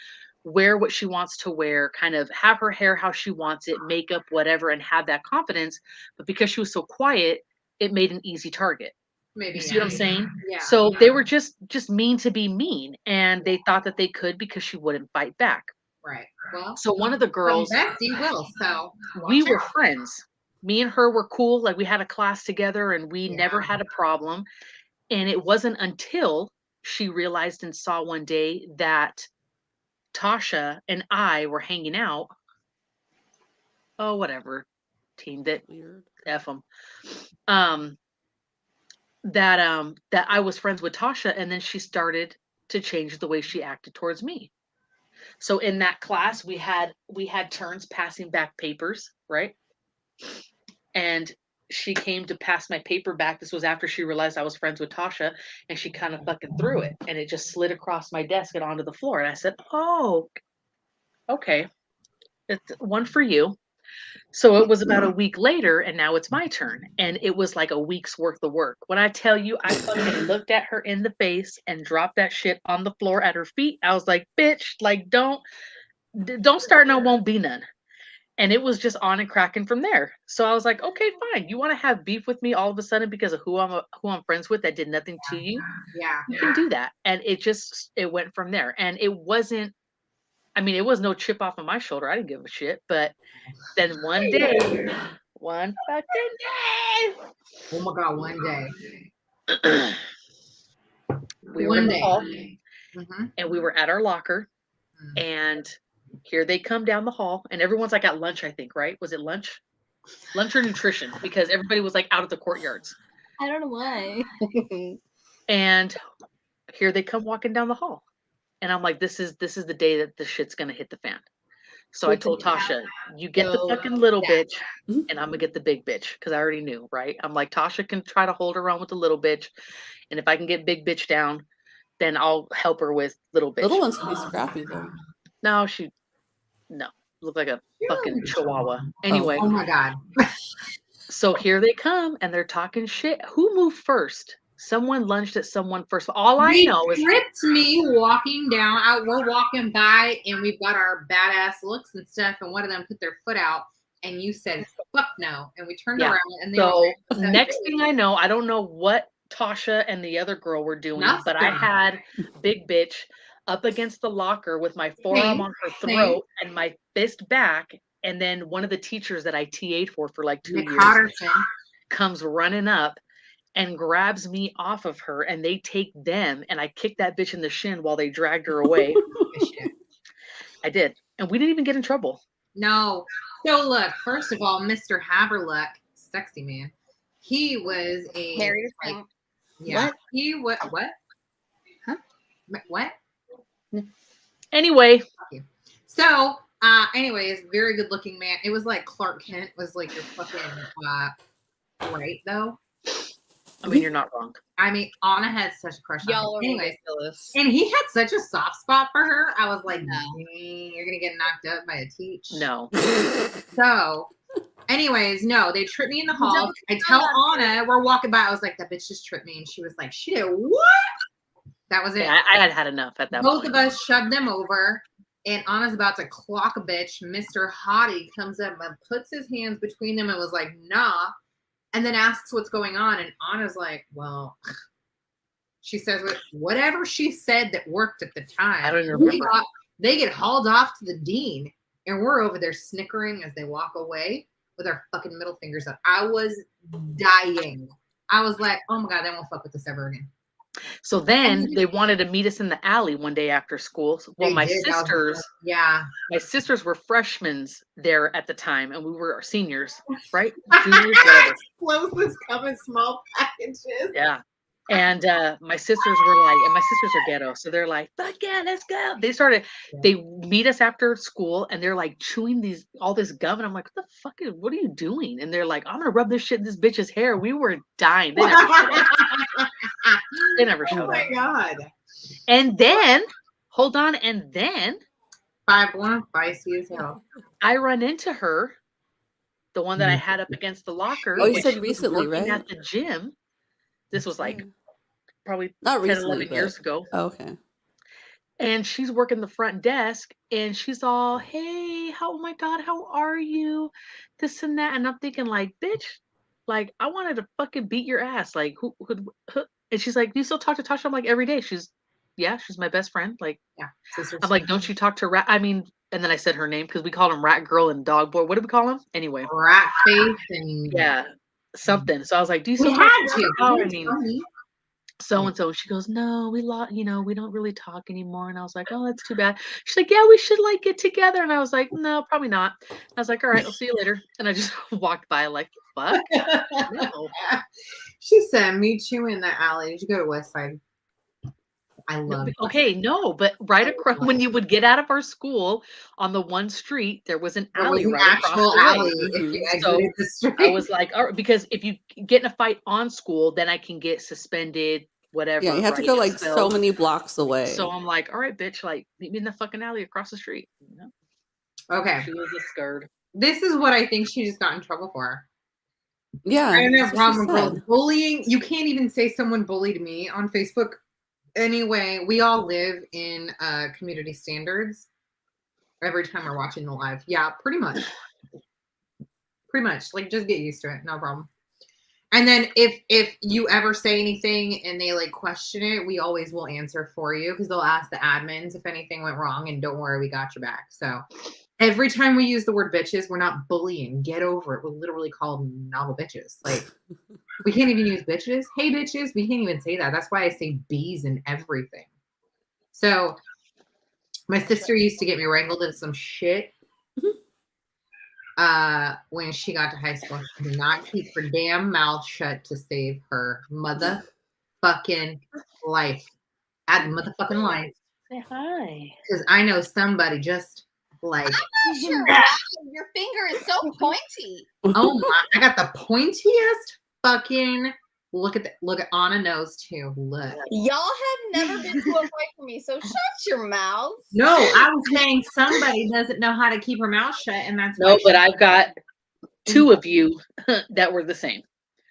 wear what she wants to wear, kind of have her hair how she wants it, makeup, whatever, and have that confidence. But because she was so quiet, it made an easy target. Maybe. You see what I'm saying? Yeah. So they were just mean to be mean, and they thought that they could because she wouldn't fight back. Right. Well, So one of the girls, Bessie will. So we watch were out. friends. Me and her were cool. Like we had a class together, and we Yeah. never had a problem. And it wasn't until she realized and saw one day that Tasha and I were hanging out. Oh, whatever. Team that Weird. F them. That I was friends with Tasha, and then she started to change the way she acted towards me. So in that class we had turns passing back papers, right? And she came to pass my paper back. This was after she realized I was friends with Tasha, and she kind of fucking threw it, and it just slid across my desk and onto the floor. And I said, "Oh, okay, it's one for you." So it was about a week later, and now it's my turn. And it was like a week's worth of work. When I tell you, I fucking looked at her in the face and dropped that shit on the floor at her feet. I was like, bitch, like, don't start, no, won't be none. And it was just on and cracking from there. So I was like, okay, fine. You want to have beef with me all of a sudden because of who I'm friends with that did nothing to you? Yeah. You can do that. And it went from there. And it wasn't, I mean, it was no chip off of my shoulder. I didn't give a shit. But then one fucking day. Oh my God, one day. We were in the hall, Mhm. and we were at our locker, and here they come down the hall, and everyone's like at lunch, I think, right? Was it lunch? Lunch or nutrition? Because everybody was like out of the courtyards. I don't know why. And here they come walking down the hall. And I'm like, this is the day that the shit's gonna hit the fan. So I told Tasha, you get the fucking little bitch, and I'm gonna get the big bitch, because I already knew, right? I'm like, Tasha can try to hold her own with the little bitch, and if I can get big bitch down, then I'll help her with little bitch. Little ones can be scrappy though. No, looked like a fucking chihuahua. Anyway, Oh my God. so here they come, and they're talking shit. Who moved first? Someone lunged at someone first. All I know is tripped me walking down. We're walking by, and we've got our badass looks and stuff. And one of them put their foot out, and you said, "Fuck no!" And we turned around, and they so were next thing I know, I don't know what Tasha and the other girl were doing, but I had big bitch up against the locker with my forearm on her throat and my fist back. And then one of the teachers that I TA'd for like 2 years comes running up and grabs me off of her, and they take them, and I kicked that bitch in the shin while they dragged her away. I did. And we didn't even get in trouble. No. So look, first of all, Mr. Haverluck, sexy man, he was a Married like, yeah. What? He what? Huh? What? Anyway. So anyways, very good looking man. It was like Clark Kent was like your fucking right though. I mean, you're not wrong. I mean, Anna had such a crush on Y'all him. are Anyways, ridiculous. and he had such a soft spot for her. I was like, you're gonna get knocked up by a teach. No. So, anyways, no, they tripped me in the hall. I tell Anna, we're walking by. I was like, that bitch just tripped me, and she was like, she did what? That was it. Yeah, I had had enough at that point. Both of us shoved them over, and Anna's about to clock a bitch. Mr. Hottie comes up and puts his hands between them and was like, nah. And then asks what's going on. And Anna's like, well, She says whatever she said that worked at the time. I don't remember. They get hauled off to the dean, and we're over there snickering as they walk away with our fucking middle fingers up. I was dying. I was like, oh my God, they won't fuck with us ever again. So then they wanted to meet us in the alley one day after school. Well, my sisters were freshmen there at the time, and we were seniors, right? Juniors, whatever. Clothes come in small packages. Yeah. And my sisters were like, and my sisters are ghetto, so they're like, fuck yeah, let's go. They meet us after school, and they're like chewing all this gum, and I'm like, what are you doing? And they're like, I'm gonna rub this shit in this bitch's hair. We were dying. They never showed up. Oh my God. And then, hold on, and then 5'1", feisty as hell. I run into her, the one that I had up against the locker. Oh, you said recently, right? At the gym. This was like probably not 10, recently, 11 years ago. Oh, okay. And she's working the front desk, and she's all, hey, oh my God, how are you? This and that. And I'm thinking, like, bitch, like, I wanted to fucking beat your ass. Like, who? And she's like, do you still talk to Tasha? I'm like, every day. She's my best friend. Like, yeah. I'm like, don't you talk to Rat? I mean, and then I said her name because we called him Rat Girl and Dog Boy. What did we call him? Anyway. Rat Face and something. So I was like, do you still talk to her? I mean, so-and-so. She goes, no, we don't really talk anymore. And I was like, oh, that's too bad. She's like, yeah, we should like get together. And I was like, no, probably not. I was like, all right, I'll see you later. And I just walked by like, fuck. No. She said, meet you in the alley. Did you go to West Side? I love it. Okay, no, but right across when you would get out of our school on the one street, there was an alley right across the way. So I was like, all right, because if you get in a fight on school, then I can get suspended, whatever. Yeah, you have to go like so many blocks away. So I'm like, all right, bitch, like meet me in the fucking alley across the street. You know? Okay. She was scared. This is what I think she just got in trouble for. Yeah. I have a problem with girls bullying. You can't even say someone bullied me on Facebook. Anyway, we all live in community standards every time we're watching the live. Yeah, pretty much. Pretty much. Like, just get used to it. No problem. And then if you ever say anything and they like question it, we always will answer for you because they'll ask the admins if anything went wrong, and don't worry, we got your back. So every time we use the word bitches, we're not bullying. Get over it. We'll literally call them novel bitches. Like, we can't even use bitches. Hey, bitches. We can't even say that. That's why I say bees and everything. So my sister used to get me wrangled in some shit when she got to high school. She did not keep her damn mouth shut to save her motherfucking life. Add motherfucking life. Say hi. Because I know somebody just like, I'm not sure. Your finger is so pointy. Oh my! I got the pointiest fucking look at Anna knows too. Look. Y'all have never been to a fight for me, so shut your mouth. No, I was saying somebody doesn't know how to keep her mouth shut, and that's no. But I've got two of you that were the same.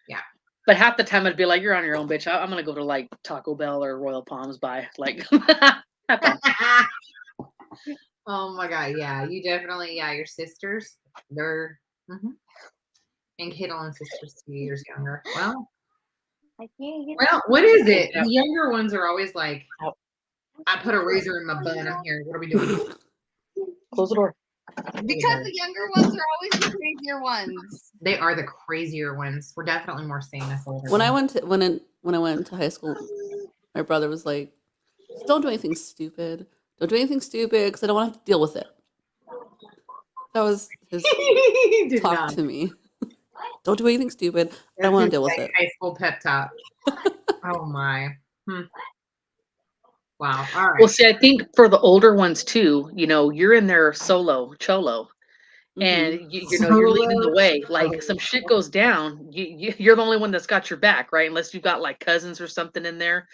Yeah. But half the time I'd be like, "You're on your own, bitch. I'm gonna go to like Taco Bell or Royal Palms by like." Oh my God, yeah, you definitely, your sisters, they're, and Caitlin's sister's 2 years younger. Well, what is it? The younger ones are always like, I put a razor in my butt, I'm here, what are we doing? Close the door. Because the younger ones are always the crazier ones. They are the crazier ones. We're definitely more sane as older. When I went to high school, my brother was like, don't do anything stupid. Don't do anything stupid because I don't want to have to deal with it. That was his talk to me. Don't do anything stupid. I don't want to deal with it. High school pep talk. Oh my. Wow. All right. Well, see, I think for the older ones too, you're in there cholo, and you're leading the way. Like some shit goes down, you're the only one that's got your back, right? Unless you've got like cousins or something in there.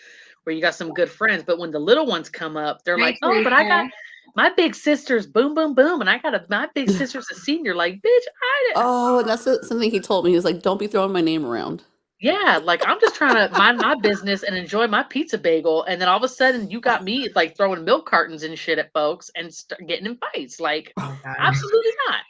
Where you got some good friends, but when the little ones come up, they're like, "Oh, but I got my big sister's boom, boom, boom, and I got my big sister's a senior." Like, bitch, I didn't. Oh, that's something he told me. He was like, "Don't be throwing my name around." Yeah, like I'm just trying to mind my business and enjoy my pizza bagel, and then all of a sudden you got me like throwing milk cartons and shit at folks and getting in fights. Like, absolutely not.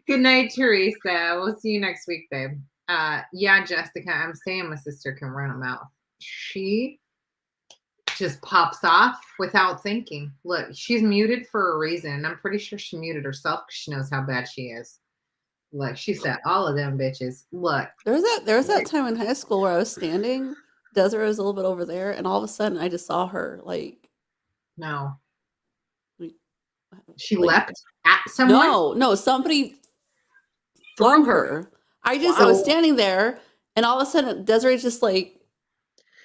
Good night, Teresa. We'll see you next week, babe. Yeah, Jessica, I'm saying my sister can run a mouth. she just pops off without thinking. Look, she's muted for a reason. I'm pretty sure she muted herself because she knows how bad she is. Look, she said, all of them bitches. Look. There was that time in high school where I was standing. Desiree was a little bit over there, and all of a sudden I just saw her like. No. Like, She leapt at someone? No, somebody flung her. I was standing there, and all of a sudden Desiree just like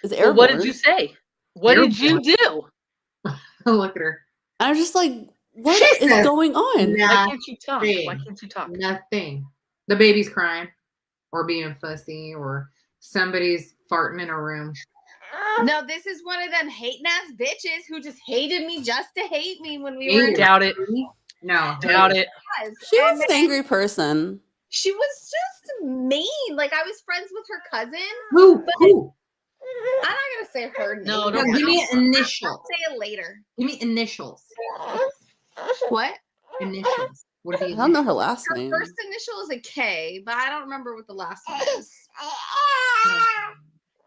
is airborne. Well, what did you say? What did you do? Look at her. I was just like, what is going on? Why can't you talk? Why can't you talk? Nothing. The baby's crying or being fussy or somebody's farting in a room. No, this is one of them hating ass bitches who just hated me just to hate me when we were. Doubt it. No, doubt it. She was an angry person. She was just mean. Like I was friends with her cousin. Who? I'm not gonna say her name. No, give me initials. I'll say it later. Give me initials. What? Initials. What are the I don't know her last Her name. first initial is a K, but I don't remember what the last one is.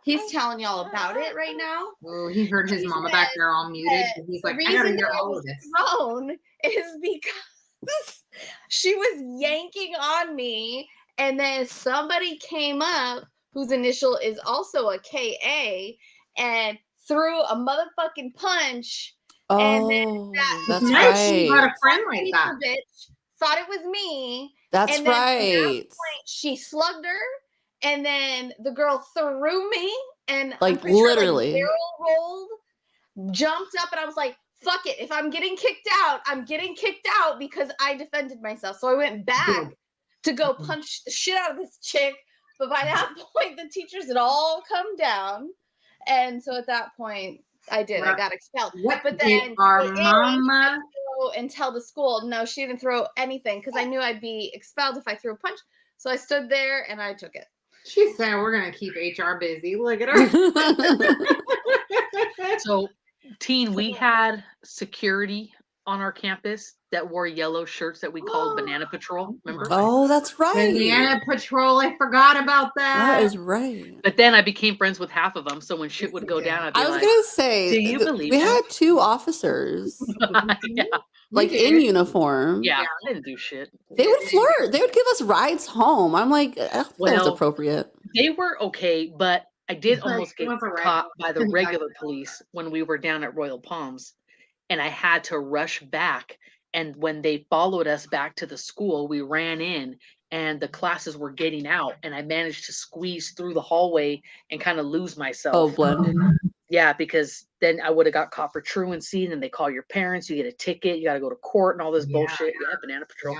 He's telling y'all about it right now. Oh, he heard his mama back there all muted. And he's like, I gotta hear all of this. Thrown is because she was yanking on me, and then somebody came up whose initial is also a KA and threw a motherfucking punch. And then That's nice. right. She got a friend like that. Bitch thought it was me. That's and then right. At that point, she slugged her, and then the girl threw me, and Like, I'm pretty sure, literally. barrel rolled, jumped up, and I was like, "Fuck it! If I'm getting kicked out, I'm getting kicked out because I defended myself." So I went back to go punch the shit out of this chick. But by that point, the teachers had all come down, and so at that point, I did. I got expelled. But then our the mama go and tell the school, no, she didn't throw anything because I knew I'd be expelled if I threw a punch. So I stood there and I took it. She said, "We're gonna keep HR busy." Look at her. So, teen, we had security on our campus that wore yellow shirts that we called Banana Patrol. Remember? Oh, that's right. Banana Patrol. I forgot about that. That is right. But then I became friends with half of them. So when shit would go down, I'd be I was like, gonna say, "Do you believe we him?" had 2 officers, Yeah. like in uniform. Yeah, I didn't do shit. They would flirt. They would give us rides home. I'm like, that was Well, appropriate. They were okay, but I did Like, almost get what's a ride? caught by the regular police when we were down at Royal Palms, and I had to rush back. And when they followed us back to the school, we ran in, and the classes were getting out, and I managed to squeeze through the hallway and kind of lose myself. Oh, blended. Yeah, because then I would have got caught for truancy, and then they call your parents, you get a ticket, you got to go to court, and all this bullshit. Yeah, Banana Patrol.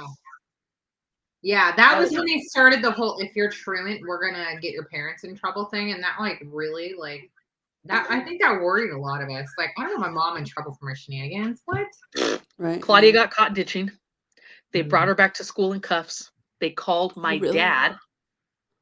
Yeah, that was when they started the whole "if you're truant, we're gonna get your parents in trouble" thing, and that really that. I think that worried a lot of us. Like, I don't want my mom in trouble for my shenanigans. What? Right. Claudia got caught ditching. They brought her back to school in cuffs. They called my dad.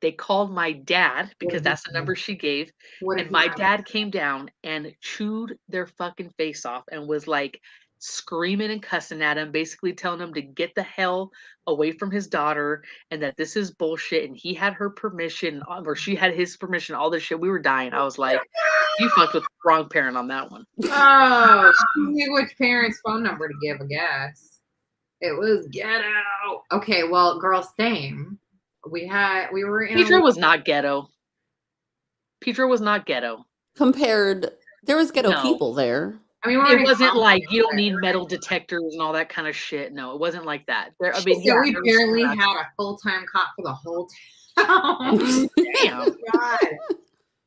They called my dad because that's the number she gave. And my dad came down and chewed their fucking face off and was like screaming and cussing at him, basically telling him to get the hell away from his daughter and that this is bullshit. And he had her permission, or she had his permission, all this shit. We were dying. I was like, you fucked with the wrong parent on that one. Oh, she knew which parent's phone number to give, I guess. It was ghetto. Okay, well, girl, same. We were in Pedro was not ghetto. Pedro was not ghetto. Compared, there was ghetto No. people there. I mean, It wasn't like you don't need metal detectors and all that kind of shit. No, it wasn't like that. There, I mean, we there was barely some- had a full-time cop for the whole town. Damn. God.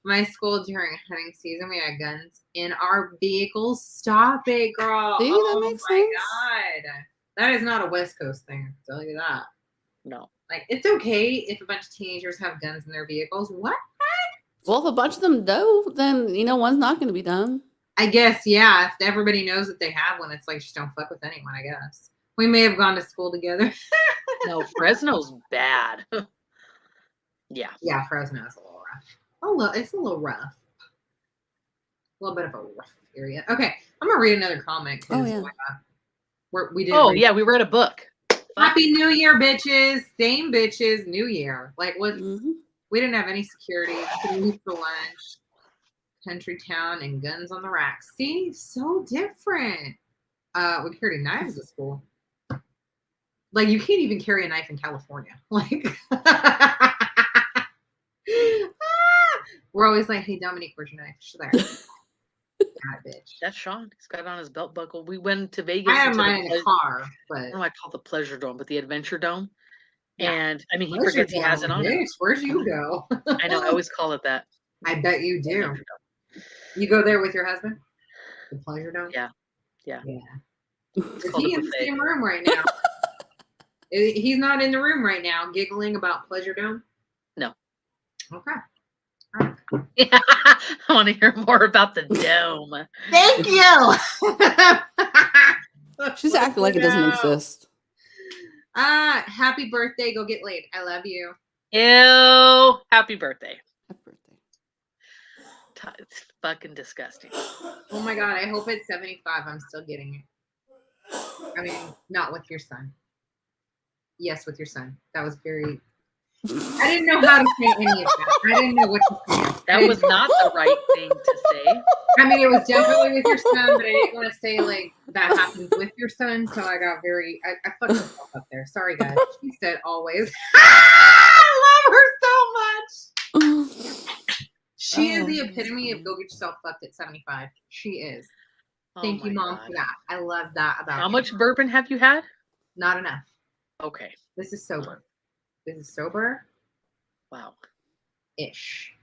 My school during hunting season, we had guns in our vehicles. Stop it, girl. See, that makes sense. God. That is not a West Coast thing, I'll tell you that. No. Like, it's okay if a bunch of teenagers have guns in their vehicles. What? Well, if a bunch of them do, then one's not going to be done. I guess, yeah. If everybody knows that they have one, it's like, just don't fuck with anyone, I guess. We may have gone to school together. No, Fresno's bad. Yeah. Yeah, Fresno's a little rough. It's a little rough. A little bit of a rough area. Okay, I'm gonna read another comment. Oh, yeah. We did. Oh, yeah, we read a book. Happy New Year, bitches. Same bitches. New Year. Like, what? Mhm. We didn't have any security. Couldn't leave for lunch. country town and guns on the rack. See, so different. We carried knives at school. Like, you can't even carry a knife in California. Like, we're always like, hey, Dominique, where's your knife? She's there. God, bitch. That's Sean. He's got it on his belt buckle. We went to Vegas. I have to mine in the car, but I don't know why I call it the Pleasure Dome, but the Adventure Dome. Yeah. And I mean, he Pleasure forgets he has it Dome, on him. bitch, where'd you go? I know. I always call it that. I bet you do. Adventure Dome. You go there with your husband? The Pleasure Dome? Yeah. Yeah. Is he in the same room right now? He's not in the room right now giggling about Pleasure Dome? No. Okay. Yeah, I want to hear more about the dome. Thank you. She's acting like it doesn't exist. Happy birthday. Go get laid. I love you. Ew. Happy birthday. Happy birthday. It's fucking disgusting. Oh my God. I hope at 75 I'm still getting it. I mean, not with your son. Yes, with your son. That was very... I didn't know how to say any of that. I didn't know what to say. That was not the right thing to say. I mean, it was definitely with your son, but I didn't want to say like that happens with your son. So I got very, I fucked myself up there. Sorry, guys. She said always. I love her so much. She is the epitome of go get yourself fucked at 75. She is. Thank you, Mom, for that. I love that about How you. much bourbon have you had? Not enough. Okay. This is sober. This is sober. Wow. Ish.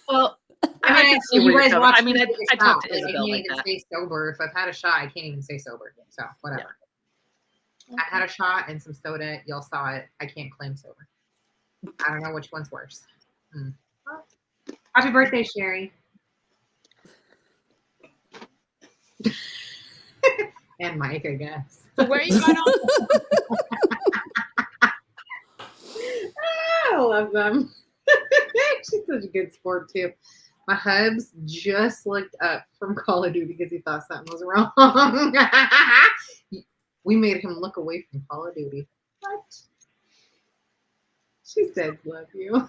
Well, I mean, can see where you you're guys coming. watch I mean, me I take a talk shot. to Like, I Isabel can't like even that. say sober. If I've had a shot, I can't even say sober. So whatever. I had a shot and some soda. Y'all saw it. I can't claim sober. I don't know which one's worse. Happy birthday, Sherry. And Mike, I guess. So where are you going on? I love them. She's such a good sport too. My hubs just looked up from Call of Duty because he thought something was wrong. We made him look away from Call of Duty. What? She said, love you.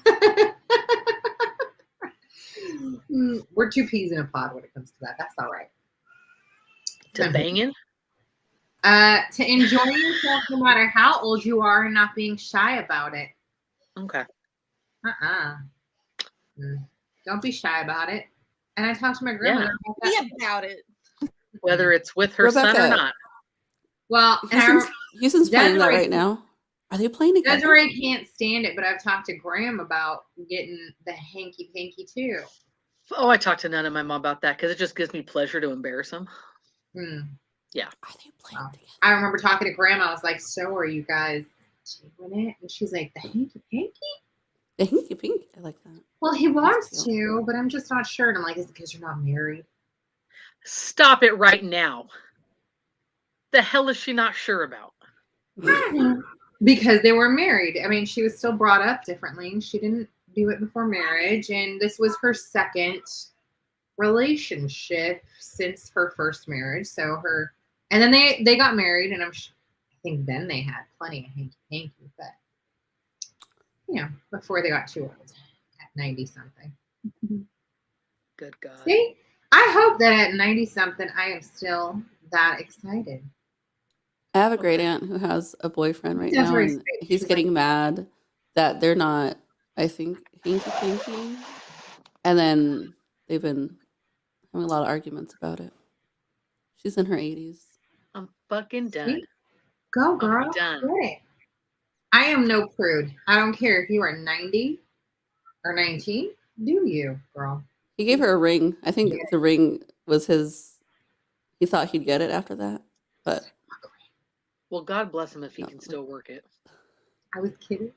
We're two peas in a pod when it comes to that. That's all right. To banging? To enjoy yourself no matter how old you are and not being shy about it. Okay. Don't be shy about it. And I talked to my grandmother about that. Be about it. Whether it's with her son or not. Well, Houston's playing that right now. Are they playing together? Desiree can't stand it, but I've talked to Graham about getting the hanky-panky too. Oh, I talked to none of my mom about that because it just gives me pleasure to embarrass him. Yeah. Are they playing together? I remember talking to Grandma. I was like, so are you guys doing it? And she's like, the hanky-panky? The hanky pink. I like that. Well, he wants to, but I'm just not sure. And I'm like, is it because you're not married? Stop it right now. The hell is she not sure about? Because they were married. I mean, she was still brought up differently. She didn't do it before marriage. And this was her second relationship since her first marriage. And then they got married. And I think then they had plenty of hanky-panky. But, before they got too old at 90-something. Good God. See? I hope that at 90-something, I am still that excited. I have a great aunt who has a boyfriend right now, and he's getting mad that they're not, I think, hanky-panky. And then they've been having a lot of arguments about it. She's in her 80s. I'm fucking done. Go, girl. I'm done. Good. I am no prude. I don't care if you are 90 or 19. Do you, girl? He gave her a ring. I think the ring was his. He thought he'd get it after that, but. Well, God bless him if he can still work it. I was kidding.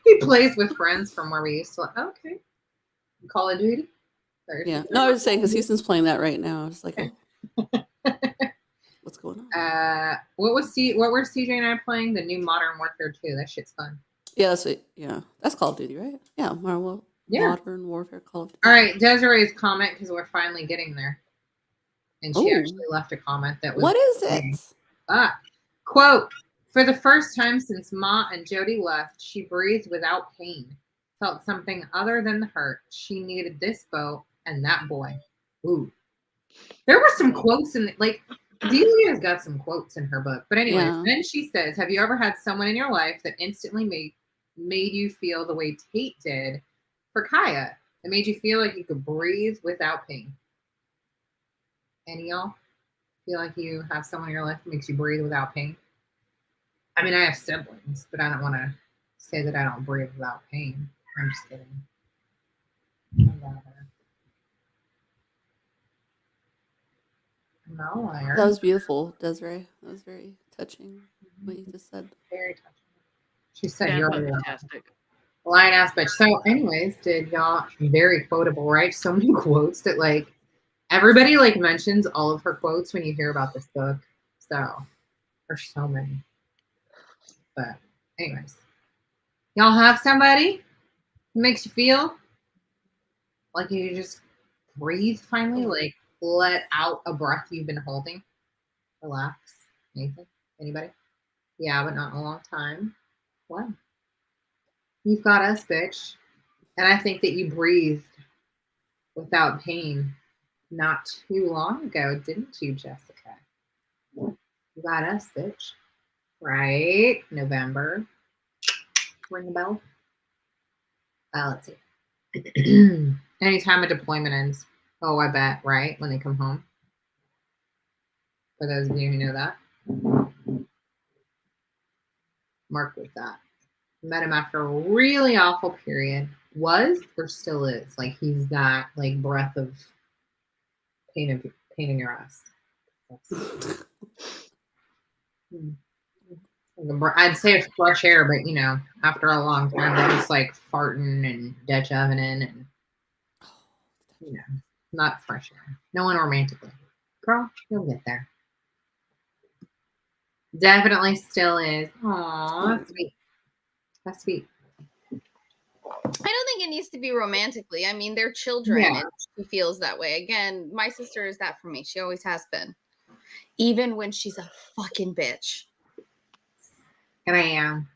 He plays with friends from where we used to. Okay. Call of Duty? Yeah. No, I was saying because Houston's playing that right now. It's like, what's going on? What were CJ and I playing? The new Modern Warfare 2. That shit's fun. Yeah, that's Call of Duty, right? Yeah, Modern Warfare Call of Duty. All right, Desiree's comment because we're finally getting there, and she actually left a comment that was. What is it? Quote: For the first time since Ma and Jody left, she breathed without pain. felt something other than the hurt. She needed this boat and that boy. Ooh. There were some quotes in like Delia's got some quotes in her book. But anyway, Yeah. then she says, have you ever had someone in your life that instantly made you feel the way Tate did for Kaya? It made you feel like you could breathe without pain. Any y'all feel like you have someone in your life that makes you breathe without pain? I mean, I have siblings, but I don't want to say that I don't breathe without pain. I'm just kidding. No, That was beautiful, Desiree. That was very touching. What you just said. Very touching. She said, "You're Fantastic. lying ass bitch." So, anyways, did y'all very quotable, right? So many quotes that like everybody like mentions all of her quotes when you hear about this book. So there's so many. But anyways, y'all have somebody who makes you feel like you just breathe finally, like let out a breath you've been holding. Relax. Anything? Anybody? Yeah, but not in a long time. What? You've got us, bitch. And I think that you breathed without pain not too long ago, didn't you, Jessica? You got us, bitch. Right? November. Ring the bell. Let's see. Anytime a deployment ends. Oh, I bet, right? When they come home. For those of you who know that. Mark with that. Met him after a really awful period. Was or still is. Like he's that like breath of pain in your ass. I'd say it's fresh air, but you know, after a long time, they're just like farting and Dutch ovening and you know, not fresh air. No one romantically. Girl, you'll get there. Definitely still is. Aw, that's sweet. That's sweet. I don't think it needs to be romantically. I mean, they're children, Yeah. and she feels that way. Again, my sister is that for me. She always has been, even when she's a fucking bitch. And I am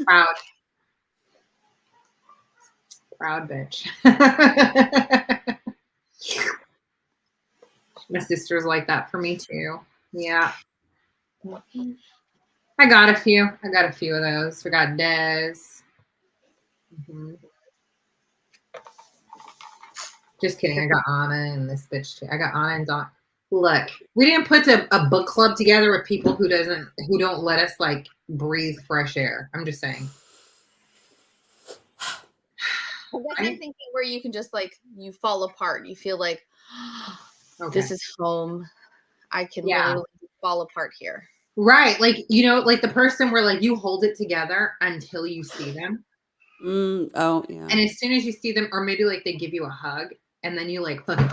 proud. Proud bitch. My sister's like that for me too. Yeah. I got a few of those. We got Des. Just kidding. I got Anna and this bitch too. I got Anna and Don. Look, we didn't put a book club together with people who don't let us like breathe fresh air. I'm just saying. I guess I'm thinking where you can just like you fall apart. You feel like this is home. I can literally fall apart here. Right. Like, you know, like the person where like you hold it together until you see them. Oh, yeah. And as soon as you see them, or maybe like they give you a hug and then you like fucking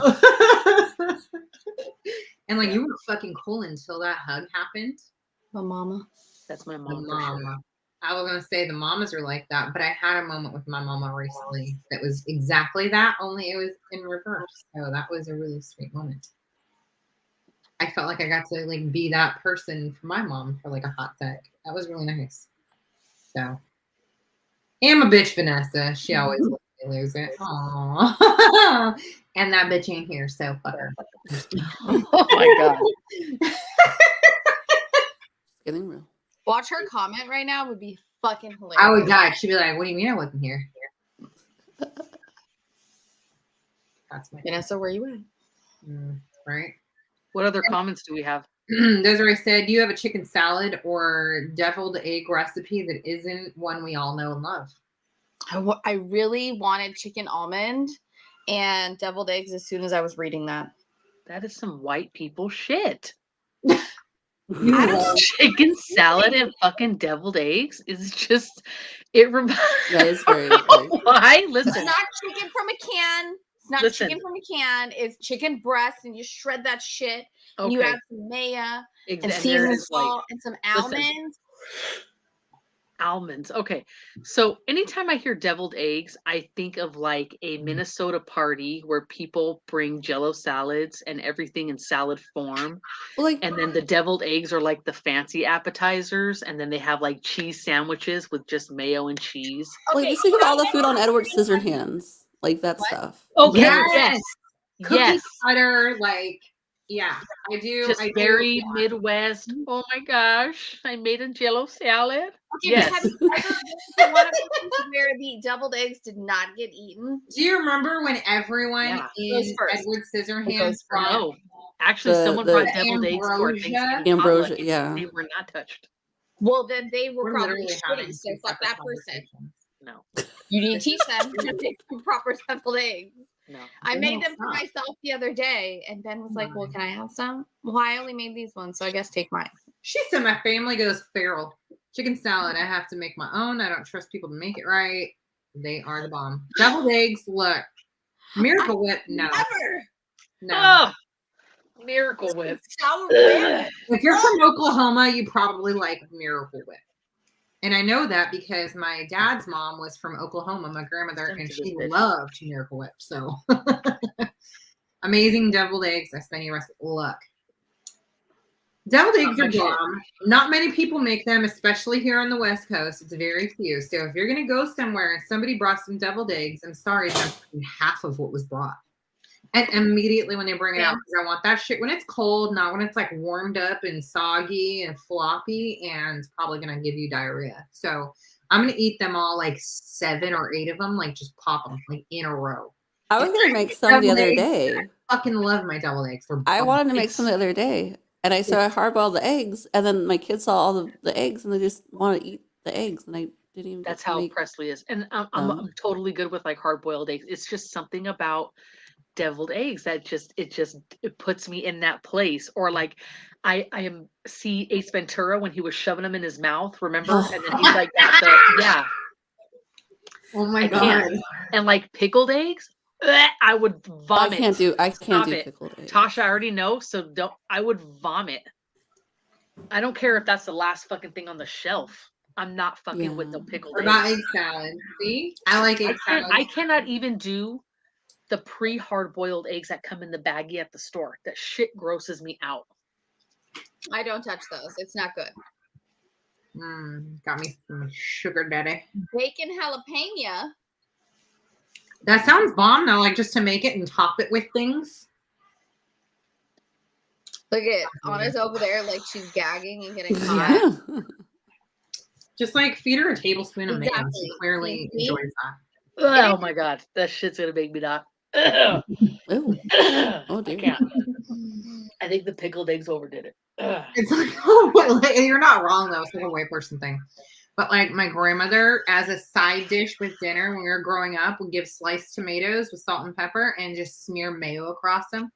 and like you were fucking cool until that hug happened. My mama. That's my mom. The mama. I was gonna say the mamas are like that, but I had a moment with my mama recently that was exactly that, only it was in reverse. So that was a really sweet moment. I felt like I got to like be that person for my mom for like a hot sec. That was really nice. So, and my bitch Vanessa, she always lets me lose it. Aww. And that bitch ain't here, so fuck her. Oh my god. Getting real. Watch her comment right now would be fucking hilarious. I would die. She'd be like, "What do you mean I wasn't here?" That's my Vanessa, where you at? Right. What other comments do we have? Desiree said, "Do you have a chicken salad or deviled egg recipe that isn't one we all know and love?" I really wanted chicken almond and deviled eggs as soon as I was reading that. That is some white people shit. I don't Chicken salad and fucking deviled eggs is just it reminds. That is very. Why? Listen. It's not chicken from a can. It's not chicken from a can. It's chicken breast, and you shred that shit. And you add some mayo and seasoning salt and some almonds. Almonds. Okay. So anytime I hear deviled eggs, I think of like a Minnesota party where people bring Jello salads and everything in salad form. Well, like, And then the deviled eggs are like the fancy appetizers. And then they have like cheese sandwiches with just mayo and cheese. like just think of all the food on Edward Scissorhands, like that stuff. Okay. Yes. Yes. Cookie Yes. cutter, like, yeah, I do. Just I do, very yeah. Midwest. Oh my gosh. I made a Jello salad. Okay, Yes. but have you ever been to one of those where the deviled eggs did not get eaten? Do you remember when everyone Yeah. Goes in first. Edward It Scissorhands goes brought No. Actually, The- someone the- brought The deviled eggs to our ambrosia? Thanksgiving Ambrosia, potluck, and yeah. they were not touched. Well, then they were We're probably literally having shitty, so two fuck separate that person. conversations. No. You need to teach them how to make some proper deviled eggs. No. I They made won't them for stop. myself the other day, and Ben was like, "Well, can I have some?" Well, I only made these ones, so I guess take mine. She said my family goes feral. Chicken salad, I have to make my own. I don't trust people to make it right. They are the bomb. Deviled eggs, look. Miracle Whip, no. Never. No. Oh, Miracle Whip. Sour whip. Ugh. If you're from Oklahoma, you probably like Miracle Whip. And I know that because my dad's mom was from Oklahoma, my grandmother, Send and to this she bitch. loved Miracle Whip. So amazing deviled eggs. I send you a recipe. Look. Deviled eggs my are shit. bomb. Not many people make them, especially here on the West Coast. It's very few. So if you're gonna go somewhere and somebody brought some deviled eggs, I'm sorry, I'm half of what was brought. And immediately when they bring it out, because I want that shit when it's cold, not when it's like warmed up and soggy and floppy, and it's probably gonna give you diarrhea. So I'm gonna eat them all, like 7 or 8 of them, like just pop them like in a row. I was gonna make some the other day. I fucking love my deviled eggs. They're I bomb. wanted to make some the other day, and I hardboiled the eggs, and then my kids saw all the eggs, and they just want to eat the eggs, and I didn't even. That's get to how make Presley is. And I'm them. totally good with like hard boiled eggs. It's just something about deviled eggs that it puts me in that place. Or like I am see Ace Ventura when he was shoving them in his mouth, remember? Oh. And then he's like yeah. Oh my I god. can't. And like pickled eggs, I would vomit. I can't do Stop it. pickled eggs. Tasha, I already know, so I would vomit. I don't care if that's the last fucking thing on the shelf. I'm not fucking with the Yeah. pickled What about eggs. egg salad? See? I like egg salad. I cannot even do the pre-hard boiled eggs that come in the baggie at the store. That shit grosses me out. I don't touch those. It's not good. Got me some sugar daddy. Bacon jalapeno. That sounds bomb though, like just to make it and top it with things. Look at Anna's over there, like she's gagging and getting hot. Yeah. Just like feed her a tablespoon of mayo. She Exactly. clearly See? enjoys that. Oh my god, that shit's gonna make me not. Ugh. Ew. Ugh. Oh I dear. can't. I think the pickled eggs overdid it. Ugh. It's like, oh, but like, you're not wrong though. It's like a white person thing. But like my grandmother, as a side dish with dinner when we were growing up, would give sliced tomatoes with salt and pepper and just smear mayo across them.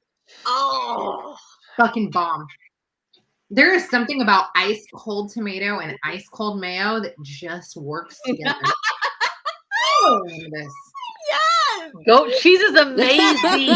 Oh, Fucking bomb. There is something about ice cold tomato and ice cold mayo that just works together. Oh, this. yes! Goat cheese is amazing.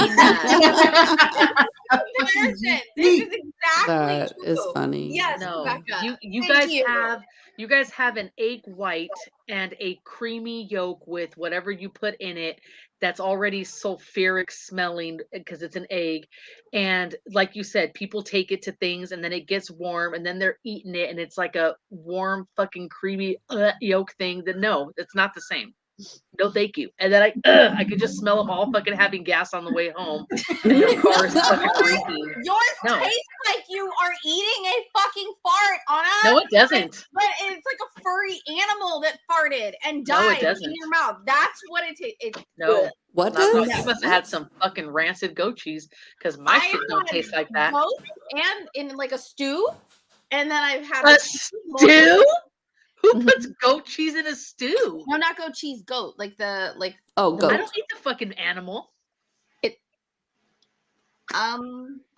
Comparison. This is exactly That true. is funny. Yes, No, Rebecca. you Thank guys you guys have an egg white and a creamy yolk with whatever you put in it that's already sulfuric smelling because it's an egg. And like you said, people take it to things and then it gets warm and then they're eating it and it's like a warm fucking creamy yolk thing. That no, it's not the same. No, thank you. And then I could just smell them all fucking having gas on the way home. And your car is fucking reeking. Yours No. tastes like you are eating a fucking fart, Anna. No, it doesn't. But it's like a furry animal that farted and No, it died in doesn't. your mouth. That's what it tastes. No. What No, does? you must have had some fucking rancid goat cheese because my shit don't taste like that. Goat and in like a stew, and then I've had A more- stew? Who puts goat cheese in a stew? No, not goat cheese. Goat, like the Oh, I goat. don't eat the fucking animal. I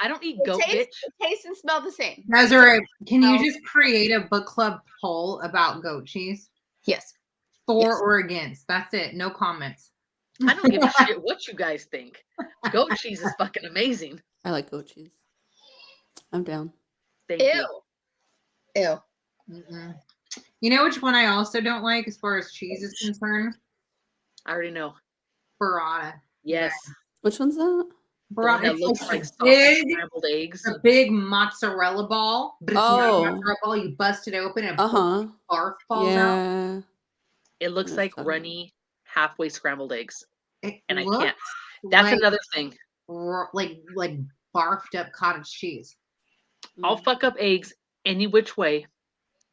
don't eat goat, bitch. taste and smell the same. Desiree, can you No. just create a book club poll about goat cheese? Yes. For Yes. or against? That's it. No comments. I don't give a shit what you guys think. Goat cheese is fucking amazing. I like goat cheese. I'm down. Thank you. Ew. Ew. Mm-mm. You know which one I also don't like as far as cheese is concerned? I already know. Burrata. Yes. Which one's that? The one Burrata. that It's looks like like a soft big, scrambled eggs. a big mozzarella ball, but it's not a Oh. mozzarella ball. You bust it open and Uh-huh. barf falls out. Yeah. It looks That's like tough. runny, halfway scrambled eggs. It And I looks can't. That's like, another thing. like barfed up cottage cheese. I'll fuck up eggs any which way,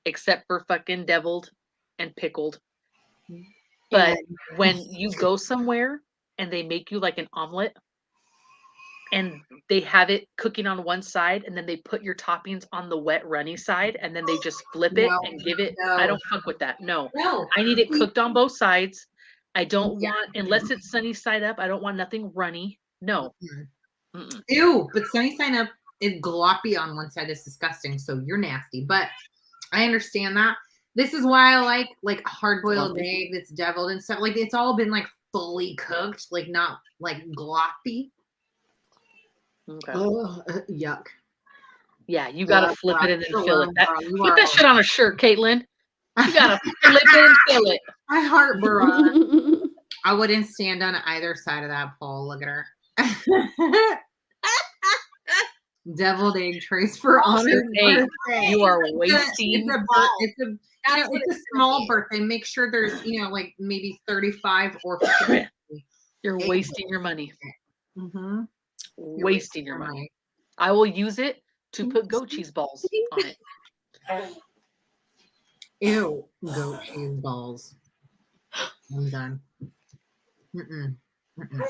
except for fucking deviled and pickled. But when you go somewhere and they make you like an omelet and they have it cooking on one side and then they put your toppings on the wet runny side and then they just flip it No, and give it, no. I don't fuck with that. No. No. I need it cooked on both sides. I don't Yeah. want, unless it's sunny side up, I don't want nothing runny. No. Mm-mm. Ew, but sunny side up is gloppy on one side. It's disgusting. So you're nasty. But I understand that. This is why I like hard boiled Gloppy. egg that's deviled and stuff. Like it's all been like fully cooked, like not like gloppy. Okay. Oh, yuck. Yeah, you gotta flip it and then fill it. Girl, you Put are that shit on a shirt, Caitlin. You gotta flip it and fill it. I heart burrata. I wouldn't stand on either side of that pole. Look at her. Deviled egg trays for honor. Hey, you are wasting. It's a small birthday. Make sure there's like maybe 35 or 50. You're wasting your money. Mm-hmm. Wasting your money. I will use it to put goat cheese balls on it. Ew, goat cheese balls. I'm done. Mm-mm. Mm-mm.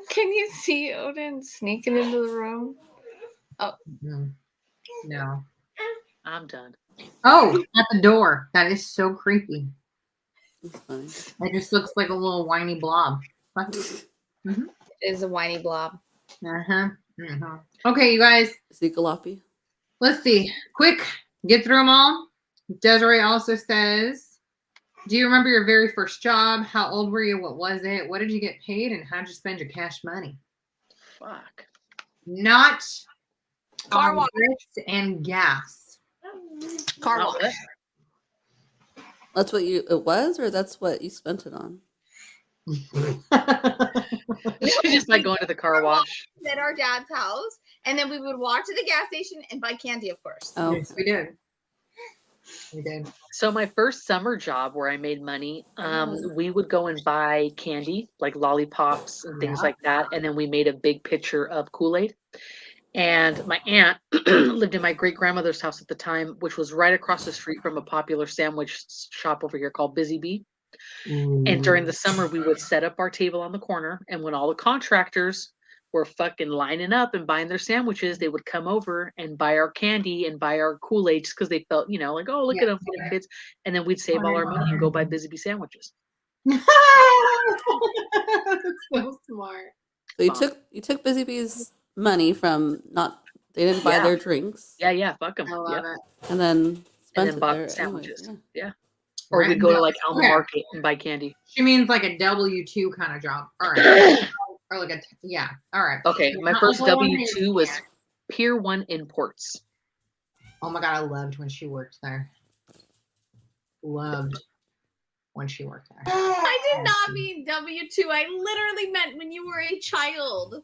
Can you see Odin sneaking into the room? Mm-mm. No. I'm done. Oh, at the door. That is so creepy. That's funny. It just looks like a little whiny blob. It is a whiny blob. Uh-huh. Uh-huh. Okay, you guys. Is he gloppy? Let's see. Quick, get through them all. Desiree also says, do you remember your very first job? How old were you? What was it? What did you get paid? And how did you spend your cash money? Fuck. Not Car on wash. bricks and gas. Car Not wash. That's what it was, or that's what you spent it on? Just like going to the car wash. At our dad's house, and then we would walk to the gas station and buy candy, of course. Oh, Yes, we did. We did. So my first summer job where I made money, we would go and buy candy, like lollipops and things Yeah. like that. And then we made a big pitcher of Kool-Aid. And my aunt lived in my great grandmother's house at the time, which was right across the street from a popular sandwich shop over here called Busy Bee. And during the summer, we would set up our table on the corner. And when all the contractors were fucking lining up and buying their sandwiches, they would come over and buy our candy and buy our Kool-Aid just because they felt, like, oh, look at them little kids. And then we'd save all our money and go buy Busy Bee sandwiches. That's so smart. so you took Busy Bee's money from they didn't buy Yeah. their drinks, Yeah, fuck them. I love it. and then spent then it bought there sandwiches. Anyway, Yeah. Or we'd go to like Alma Market and buy candy. She means like a W-2 kind of job. All right. Or like all right. Okay, my Not first like a one W-2 was yeah. Pier 1 Imports. Oh my God, I loved when she worked there. Loved when she worked there. I did not mean W-2. I literally meant when you were a child.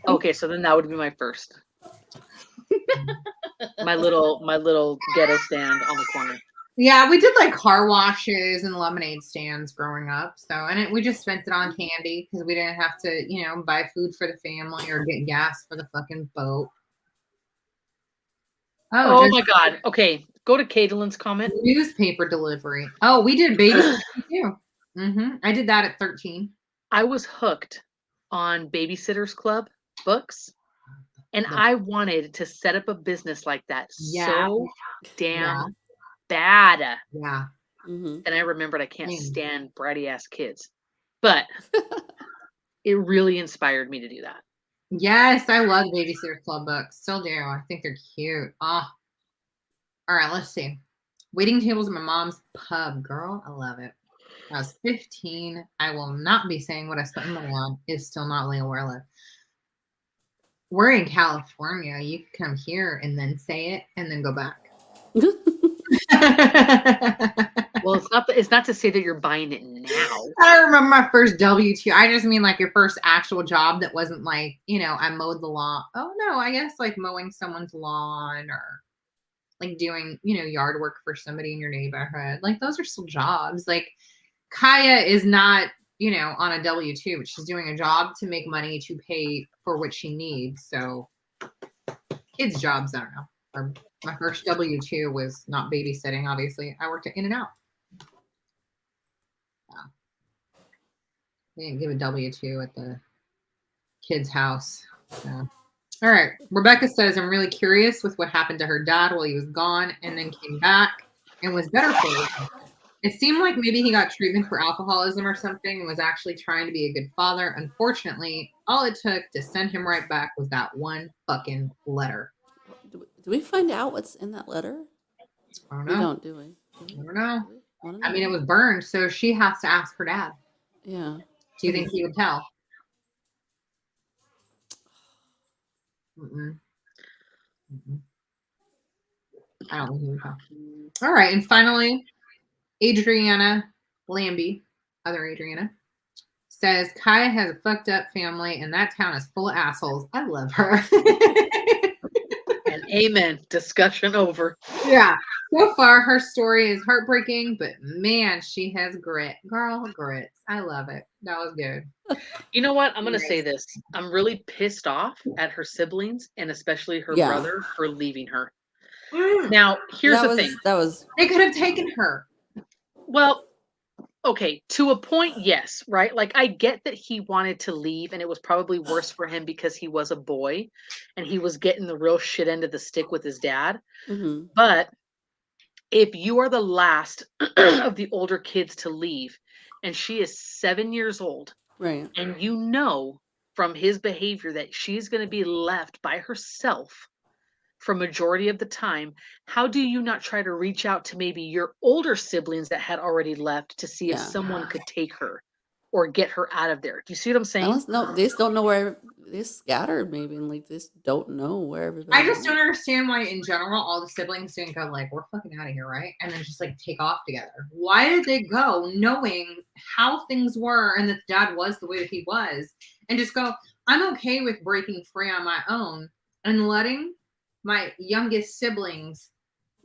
Okay, so then that would be my first. my little ghetto stand on the corner. Yeah, we did like car washes and lemonade stands growing up. So, and we just spent it on candy because we didn't have to, buy food for the family or get gas for the fucking boat. Oh my God. Okay, go to Caitlin's comment. Newspaper delivery. Oh, we did babysitting too. I did that at 13. I was hooked on Babysitters Club books, and I wanted to set up a business like that so damn bad. Yeah. And I remembered I can't stand bratty ass kids, but it really inspired me to do that. Yes, I love Babysitters Club books. Still do. I think they're cute. Oh. All right, let's see. Waiting tables at my mom's pub. Girl, I love it. I was 15. I will not be saying what I spent money on. Is still not legal where I live. We're in California. You can come here and then say it and then go back. Well, it's not to say that you're buying it now. I don't remember my first W-2. I just mean like your first actual job that wasn't like, I mowed the lawn. Oh no, I guess like mowing someone's lawn or like doing, yard work for somebody in your neighborhood. Like those are still jobs. Like Kaya is not, on a W-2, but she's doing a job to make money to pay for what she needs. So kids' jobs, I don't know. My first W-2 was not babysitting, obviously. I worked at In-N-Out. They didn't give a W-2 at the kid's house. So. All right. Rebecca says, I'm really curious with what happened to her dad while he was gone and then came back and was better for her. It seemed like maybe he got treatment for alcoholism or something and was actually trying to be a good father. Unfortunately, all it took to send him right back was that one fucking letter. Do we find out what's in that letter? I don't know. We don't, do we? I don't know. I mean, it was burned, so she has to ask her dad. Yeah. Do you think he would tell? Mm-mm. Mm-mm. I don't think he would tell. All right, and finally, Adriana Lambie, other Adriana, says Kaya has a fucked up family, and that town is full of assholes. I love her. And amen. Discussion over. Yeah. So far, her story is heartbreaking, but man, she has grit. Girl, grits. I love it. That was good. You know what? I'm going to say this. I'm really pissed off at her siblings and especially her brother for leaving her. Now, here's the thing. They could have taken her. Well, okay, to a point, yes, right? Like, I get that he wanted to leave, and it was probably worse for him because he was a boy, and he was getting the real shit end of the stick with his dad. Mm-hmm. But if you are the last of the older kids to leave, and she is 7 years old, right, and you know from his behavior that she's going to be left by herself for majority of the time, how do you not try to reach out to maybe your older siblings that had already left to see if someone could take her or get her out of there? Do you see what I'm saying? No, they just don't know where they're scattered, maybe, and like they just don't know where everybody. I just don't understand why, in general, all the siblings didn't go like, "We're fucking out of here," right? And then just like take off together. Why did they go, knowing how things were and that dad was the way that he was, and just go, "I'm okay with breaking free on my own and letting my youngest siblings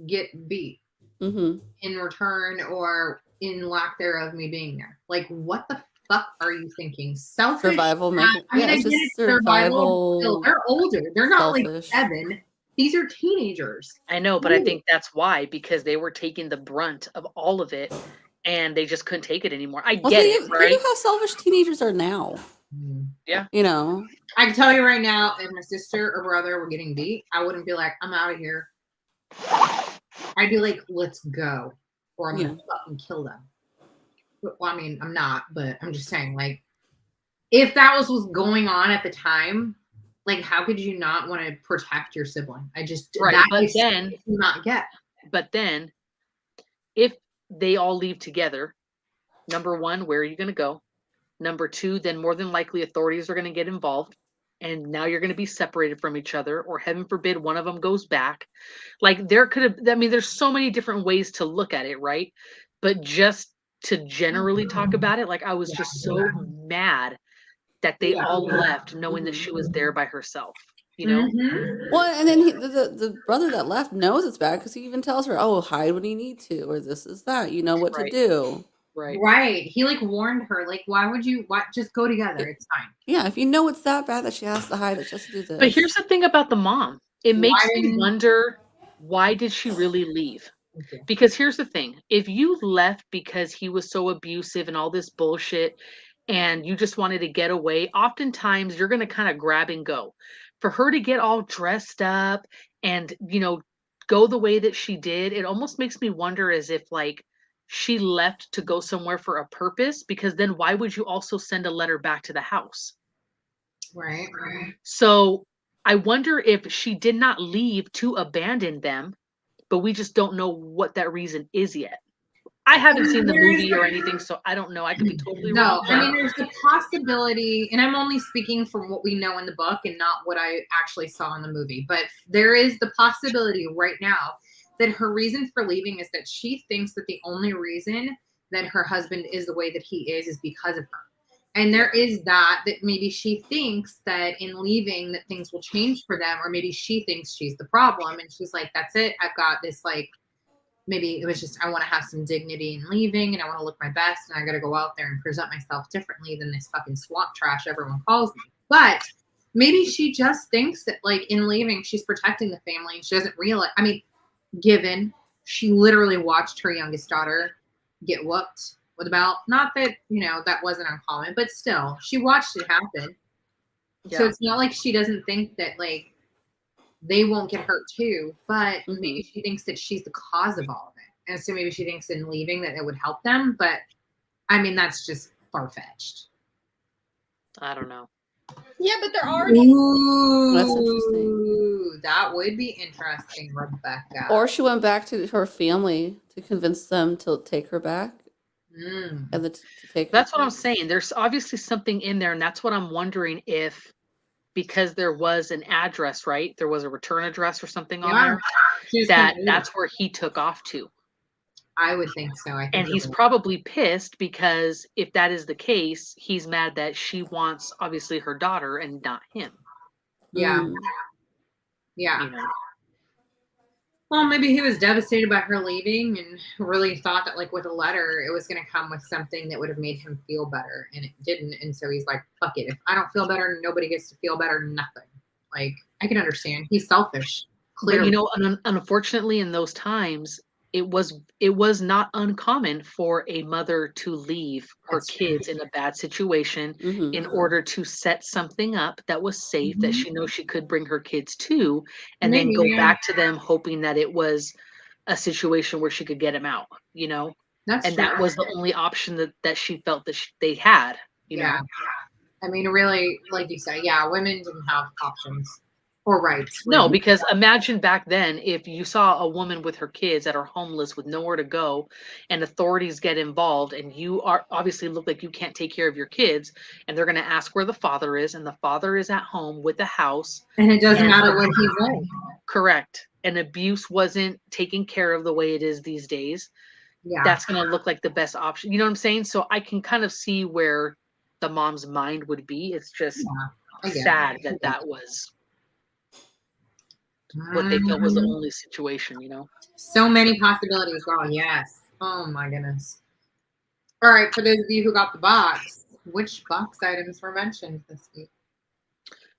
get beat in return or in lack thereof me being there." Like, what the fuck are you thinking? Selfish. Survival. I mean, I get it, survival. Still, they're older. They're not like 7. These are teenagers. I know, but I think that's why, because they were taking the brunt of all of it and they just couldn't take it anymore. I get it, right? Look at how selfish teenagers are now. Yeah. You know, I can tell you right now, if my sister or brother were getting beat, I wouldn't be like, I'm out of here. I'd be like, let's go, or I'm gonna fucking kill them. Well, I mean, I'm not, but I'm just saying, like, if that was what's going on at the time, like, how could you not want to protect your sibling? I just not get. But then, if they all leave together, number one, where are you going to go? Number two, then more than likely authorities are going to get involved, and now you're going to be separated from each other, or heaven forbid, one of them goes back. Like, there could have, I mean, there's so many different ways to look at it, right? But just to generally talk about it, like, I was just so mad that they all left knowing that she was there by herself, you know? Well, and then the brother that left knows it's bad because he even tells her, "Oh, hide when you need to," or "This is that." You know what to do. Right. He like warned her, like, why would you just go together? It's fine. Yeah, if you know it's that bad that she has to hide, it's just to do this. But here's the thing about the mom. It makes me wonder, why did she really leave? Because here's the thing. If you left because he was so abusive and all this bullshit and you just wanted to get away, oftentimes you're going to kind of grab and go. For her to get all dressed up and, you know, go the way that she did, it almost makes me wonder as if, like, she left to go somewhere for a purpose, because then why would you also send a letter back to the house? Right. So I wonder if she did not leave to abandon them, but we just don't know what that reason is yet. I haven't seen the movie or anything, so I don't know. I could be totally wrong. No, I mean, there's the possibility, and I'm only speaking from what we know in the book and not what I actually saw in the movie, but there is the possibility right now that her reason for leaving is that she thinks that the only reason that her husband is the way that he is because of her. And there is that maybe she thinks that in leaving that things will change for them, or maybe she thinks she's the problem. And she's like, that's it. I've got this, like, maybe it was just, I want to have some dignity in leaving and I want to look my best and I got to go out there and present myself differently than this fucking swamp trash everyone calls me. But maybe she just thinks that, like, in leaving, she's protecting the family and she doesn't realize. I mean, given she literally watched her youngest daughter get whooped with a belt. Not that, that wasn't uncommon, but still, she watched it happen. Yeah. So it's not like she doesn't think that, like, they won't get hurt too, but maybe she thinks that she's the cause of all of it. And so maybe she thinks in leaving that it would help them. But I mean, that's just far-fetched. I don't know. Yeah, but they're already. Ooh, that's interesting. That would be interesting, Rebecca. Or she went back to her family to convince them to take her back. And to take. That's what I'm saying. There's obviously something in there, and that's what I'm wondering if, because there was an address, right? There was a return address or something on there. That's where he took off to. I would think so. And he's probably pissed because if that is the case, he's mad that she wants obviously her daughter and not him. Yeah. Yeah. Well, maybe he was devastated by her leaving and really thought that, like, with a letter, it was going to come with something that would have made him feel better. And it didn't. And so he's like, fuck it. If I don't feel better, nobody gets to feel better. Nothing. Like, I can understand. He's selfish. Clearly. But, unfortunately, in those times, it was not uncommon for a mother to leave her kids in a bad situation in order to set something up that was safe, that she knows she could bring her kids to, and then go back to them hoping that it was a situation where she could get him out, that was the only option that she felt that they had, you know? I mean, really, like you said, women didn't have options. Or rights. Really. No, because imagine back then if you saw a woman with her kids that are homeless with nowhere to go and authorities get involved and you are obviously look like you can't take care of your kids and they're going to ask where the father is and the father is at home with the house. And it doesn't matter what he's like. Correct. And abuse wasn't taken care of the way it is these days. Yeah. That's going to look like the best option. You know what I'm saying? So I can kind of see where the mom's mind would be. It's just sad that was what they felt was the only situation, So many possibilities, girl. Yes. Oh my goodness. All right, for those of you who got the box, which box items were mentioned this week?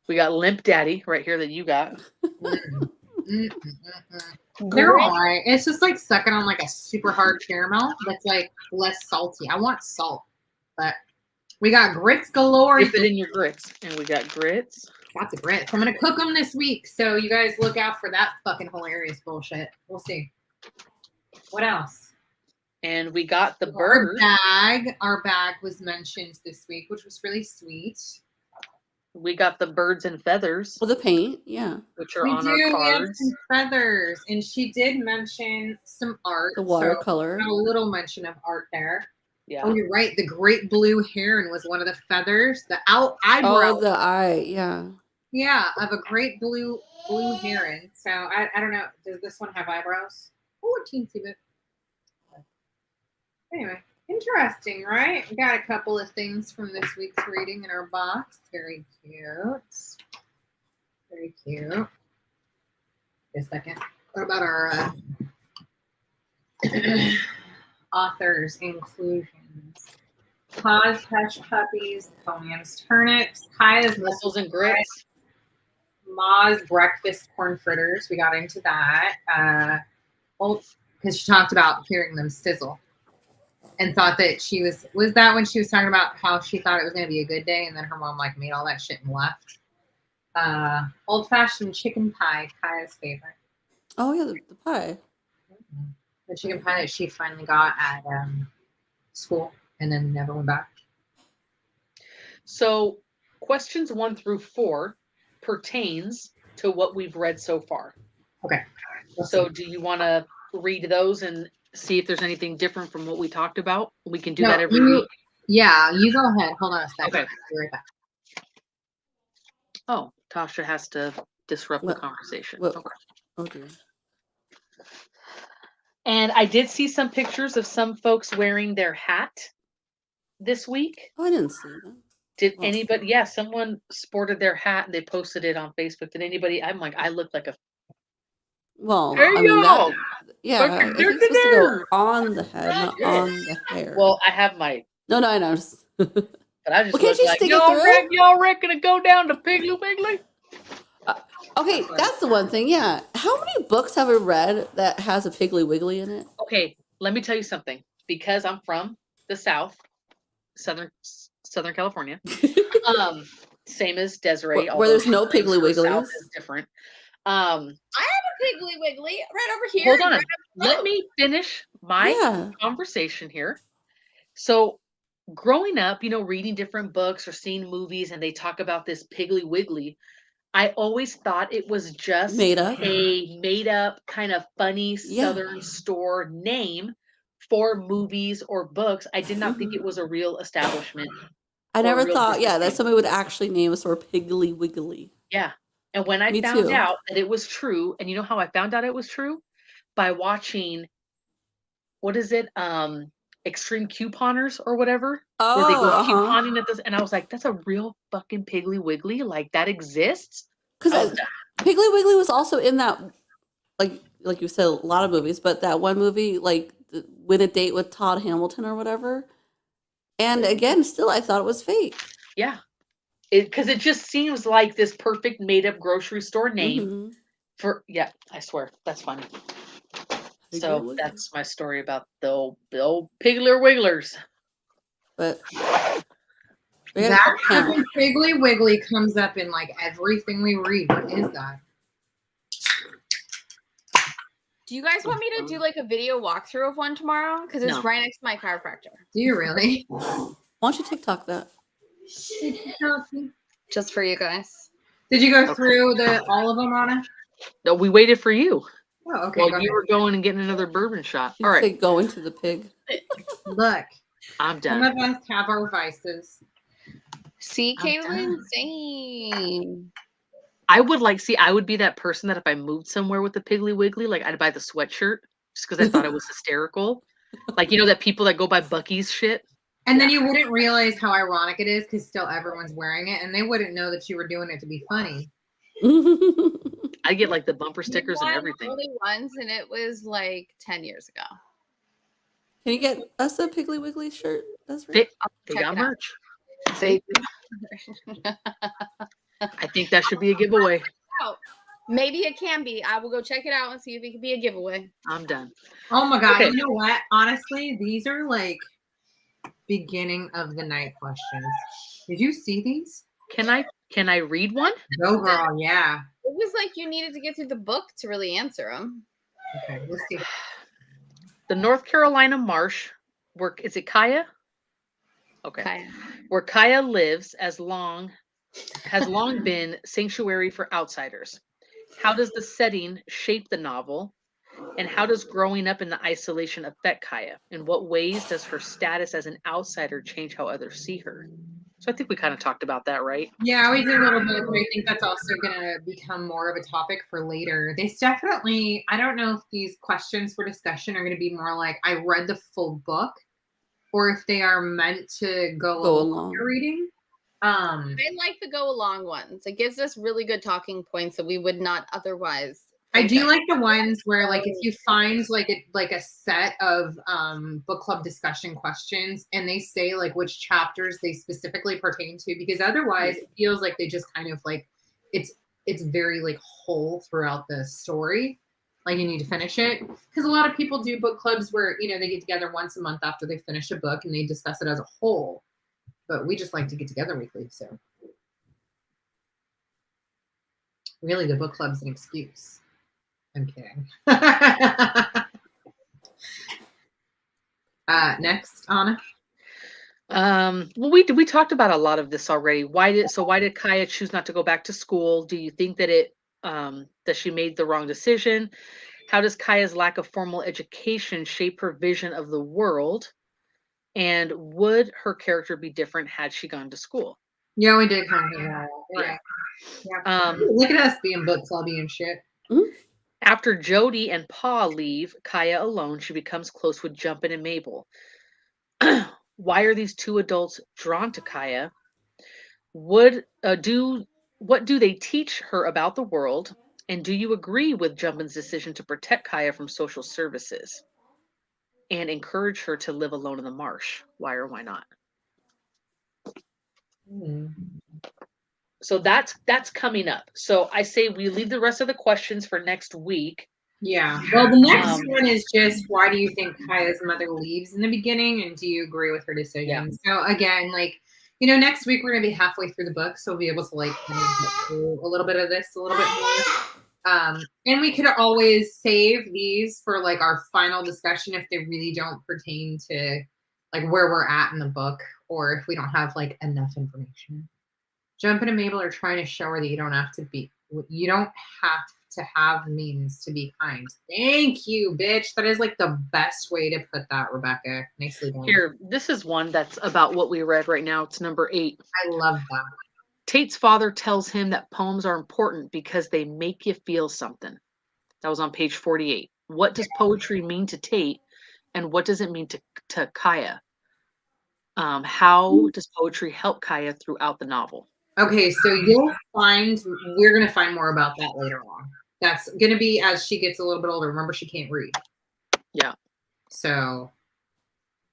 We got Limp Daddy right here that you got. They're all right. It's just like sucking on like a super hard caramel that's like less salty. I want salt, but we got grits galore. Dip it in your grits, and we got grits. Lots of grits. I'm going to cook them this week. So you guys look out for that fucking hilarious bullshit. We'll see. What else? And we got the bird. Our bag was mentioned this week, which was really sweet. We got the birds and feathers. Well, the paint, yeah. Which are on our cards. We have some feathers. And she did mention some art. The watercolor. So a little mention of art there. Yeah. Oh, you're right. The great blue heron was one of the feathers. The eyebrow. Oh, the eye, yeah. Yeah, of a great blue heron. So I don't know. Does this one have eyebrows? Oh, a teensy bit. Anyway, interesting, right? We got a couple of things from this week's reading in our box. Very cute. Very cute. Wait a second. What about our authors' inclusions? Paws, Hush Puppies, Conan Turnips, Kaya's Mussels and Grits, Ma's Breakfast Corn Fritters. We got into that. Because she talked about hearing them sizzle and thought that she was that when she was talking about how she thought it was going to be a good day and then her mom like made all that shit and left. Old-fashioned chicken pie, Kaya's favorite. Oh, yeah, the pie. The chicken pie that she finally got at school and then never went back. So questions 1 through 4 pertains to what we've read so far. Okay. So do you want to read those and see if there's anything different from what we talked about? We can do that every week. Yeah, you go ahead. Hold on a second. Okay. I'll be right back. Oh, Tasha has to disrupt the conversation. What? Okay. Oh, dear. And I did see some pictures of some folks wearing their hat this week. Oh, I didn't see that. Did Well, anybody? Yeah, someone sported their hat and they posted it on Facebook. Did anybody? I'm like, I look like a. well, Hey, I mean that. yo! Yeah, I Fucking think it's supposed to go nerd. on the head, not on the hair. Well, I have my. no, I know. But I just Well, can't look you like stick it y'all. through? Y'all reckon to go down to Piggly Wiggly? Okay, that's the one thing. Yeah, how many books have I read that has a Piggly Wiggly in it? Okay, let me tell you something. Because I'm from the South, Southern California. Same as Desiree. Where although there's no she claims Piggly her South Wigglies. is different. I have a Piggly Wiggly right over here. Hold on. right Let me finish my Yeah. conversation here. So, growing up, reading different books or seeing movies, and they talk about this Piggly Wiggly, I always thought it was just Made up. a made up kind of funny Yeah. Southern store name for movies or books. I did not think it was a real establishment. I or a never real thought, business that name. somebody would actually name a store Piggly Wiggly. Yeah. And when I Me found too. out that it was true, and you know how I found out it was true? By watching, what is it? Extreme Couponers or whatever. Where they go Oh, couponing at this, and I was like, that's a real fucking Piggly Wiggly? Like, that exists? I was because Piggly Wiggly was also in that, like you said, a lot of movies, but that one movie, like Win a Date with Todd Hamilton or whatever. And again, still, I thought it was fake. Yeah. Because it just seems like this perfect made up grocery store name Mhm. for, yeah, I swear, that's funny. Piggly So Wiggly. that's my story about the old Piggler Wigglers. But That fucking Piggly Wiggly comes up in like everything we read. What is that? Do you guys want me to do like a video walkthrough of one tomorrow? Because it's No. right next to my chiropractor. Do you really? why don't you TikTok that? Just for you guys. Did you go through all of them, Anna? No, we waited for you. Oh, okay. While go you ahead. were going and getting another bourbon shot. You All say right, go into the pig. Look, I'm some done. of us have our vices. See, I'm Caitlin? done. Same. I would be that person that if I moved somewhere with the Piggly Wiggly, like I'd buy the sweatshirt just because I thought it was hysterical. Like, that people that go by Bucky's shit. And then you wouldn't realize how ironic it is because still everyone's wearing it and they wouldn't know that you were doing it to be funny. I get like the bumper stickers and everything. Only once, and it was like 10 years ago. Can you get us a Piggly Wiggly shirt? That's right. They check got it out. merch. They- I think that should be a giveaway. Maybe it can be. I will go check it out and see if it can be a giveaway. I'm done. Oh my God. Okay. You know what? Honestly, these are like beginning of the night questions. Did you see these? Can I read one? Go girl, yeah. It was like you needed to get through the book to really answer them. Okay, let's see. The North Carolina marsh, is it Kaya? Okay. Kaya. Where Kaya lives has long been sanctuary for outsiders. How does the setting shape the novel? And how does growing up in the isolation affect Kaya? In what ways does her status as an outsider change how others see her? So I think we kind of talked about that, right? Yeah, we did a little bit, but I think that's also going to become more of a topic for later. There's definitely, I don't know if these questions for discussion are going to be more like, I read the full book, or if they are meant to go along with your reading. I like the go along ones. It gives us really good talking points that we would not otherwise. I do like the ones where, like, if you find like a set of book club discussion questions and they say like which chapters they specifically pertain to, because otherwise it feels like they just kind of like it's very like whole throughout the story. Like you need to finish it, because a lot of people do book clubs where they get together once a month after they finish a book and they discuss it as a whole. But we just like to get together weekly, so really the book club's an excuse. I'm kidding. Next, Anna. Well, we talked about a lot of this already. Why did Kaya choose not to go back to school? Do you think that that she made the wrong decision? How does Kaya's lack of formal education shape her vision of the world? And would her character be different had she gone to school? Yeah, we did kind of that. Right. Yeah. Look at us being book clubby and shit. Mm-hmm. After Jody and Pa leave Kaya alone, she becomes close with Jumpin' and Mabel. Why are these two adults drawn to Kaya? What do they teach her about the world? And do you agree with Jumpin's decision to protect Kaya from social services and encourage her to live alone in the marsh? Why or why not? So that's coming up. So I say we leave the rest of the questions for next week. Yeah. Well, the next one is just, why do you think Kaya's mother leaves in the beginning, and do you agree with her decision? So again, like, next week we're gonna be halfway through the book, so we'll be able to like kind of get through a little bit of this a little bit more. And we could always save these for like our final discussion if they really don't pertain to like where we're at in the book, or if we don't have like enough information. Jumpin' and Mabel are trying to show her that you don't have to have means to be kind. Thank you, bitch. That is like the best way to put that, Rebecca. Nicely done. Here, this is one that's about what we read right now. It's number 8. I love that. Tate's father tells him that poems are important because they make you feel something. That was on page 48. What does poetry mean to Tate, and what does it mean to Kaya? How does poetry help Kaya throughout the novel? Okay, so we're going to find more about that later on. That's going to be as she gets a little bit older. Remember, she can't read. Yeah. So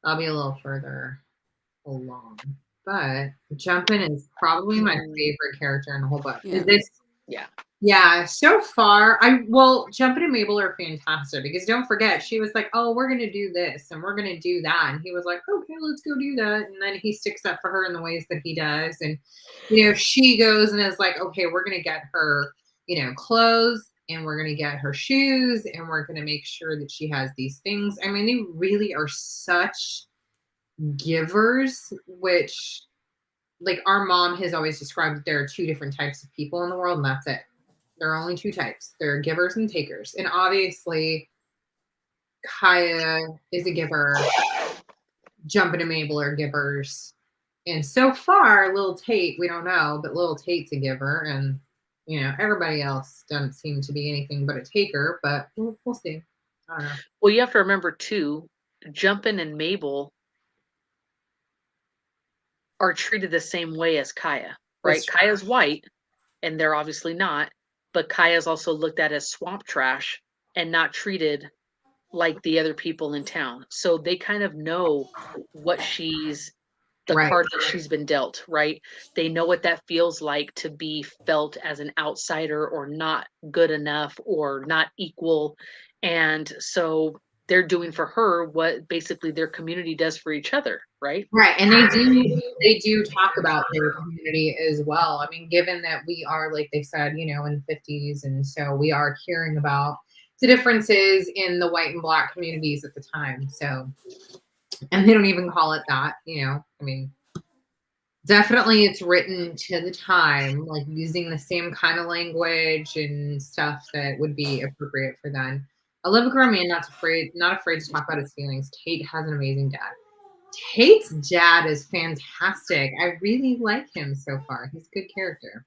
I'll be a little further along. But Jumpin' is probably my favorite character in the whole book. Yeah, so far, Jumpin' and Mabel are fantastic because don't forget, she was like, oh, we're going to do this and we're going to do that. And he was like, okay, let's go do that. And then he sticks up for her in the ways that he does. And, she goes and is like, okay, we're going to get her, clothes, and we're going to get her shoes, and we're going to make sure that she has these things. I mean, they really are such givers, which like our mom has always described that there are 2 different types of people in the world, and that's it. There are only 2 types. There are givers and takers. And obviously, Kaya is a giver. Jumpin' and Mabel are givers. And so far, little Tate, we don't know, but little Tate's a giver. And, everybody else doesn't seem to be anything but a taker, but we'll see. I don't know. Well, you have to remember, too, Jumpin' and Mabel are treated the same way as Kaya, right? Kaya's white, and they're obviously not, but Kaya's also looked at as swamp trash and not treated like the other people in town. So they kind of know what card that she's been dealt, right? They know what that feels like to be felt as an outsider or not good enough or not equal. And so they're doing for her what basically their community does for each other, right? Right. And they do talk about their community as well. I mean, given that we are, like they said, in the 50s, and so we are hearing about the differences in the white and black communities at the time. So, and they don't even call it that, I mean, definitely it's written to the time, like using the same kind of language and stuff that would be appropriate for then. I love a grown man not afraid to talk about his feelings. Tate has an amazing dad. Tate's dad is fantastic. I really like him so far. He's a good character.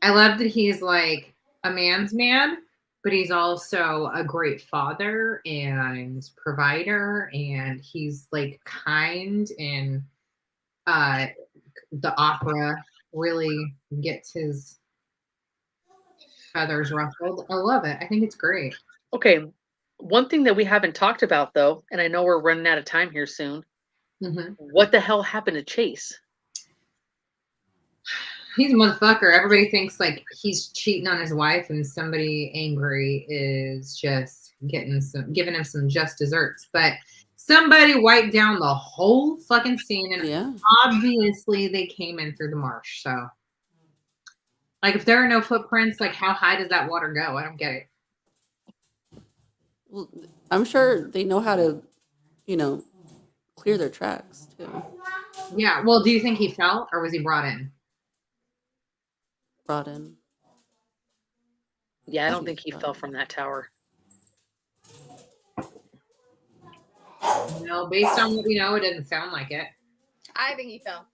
I love that he's like a man's man, but he's also a great father and provider, and he's like kind, and the opera really gets his feathers ruffled. I love it. I think it's great. Okay. One thing that we haven't talked about, though, and I know we're running out of time here soon. Mm-hmm. What the hell happened to Chase? He's a motherfucker. Everybody thinks like he's cheating on his wife, and somebody angry is just giving him some just desserts. But somebody wiped down the whole fucking scene, and obviously they came in through the marsh. So, like, if there are no footprints, like, how high does that water go? I don't get it. Well, I'm sure they know how to, clear their tracks too. Yeah. Well, do you think he fell, or was he brought in? Brought in. Yeah, I don't think he fell from that tower. No, based on what we know, it doesn't sound like it. I think he fell.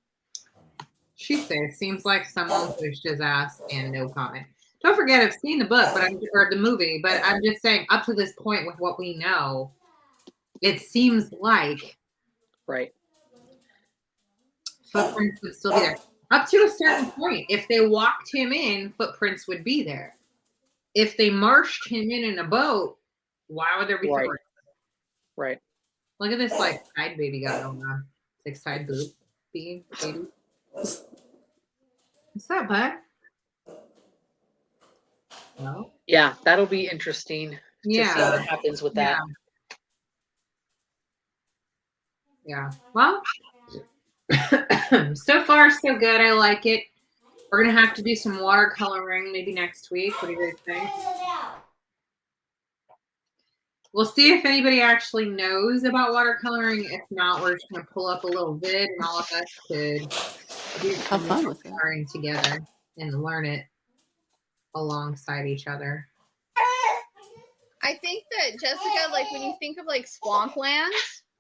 She says, seems like someone pushed his ass, and no comment. Don't forget, I've seen the book, but or the movie, but I'm just saying, up to this point, with what we know, it seems like Right. footprints would still be there. Up to a certain point, if they walked him in, footprints would be there. If they marched him in a boat, why would there be Right. footprints? Right. Look at this like side baby got going on. Like side boob baby. What's that, bud? No. Yeah, that'll be interesting to see Yeah. what happens with that. Yeah. Well, so far so good. I like it. We're gonna have to do some watercoloring maybe next week. What do you guys think? We'll see if anybody actually knows about watercoloring. If not, we're just gonna pull up a little vid and all of us could do Have some fun with it. watercoloring together and learn it alongside each other. I think that Jessica, like when you think of like swampland,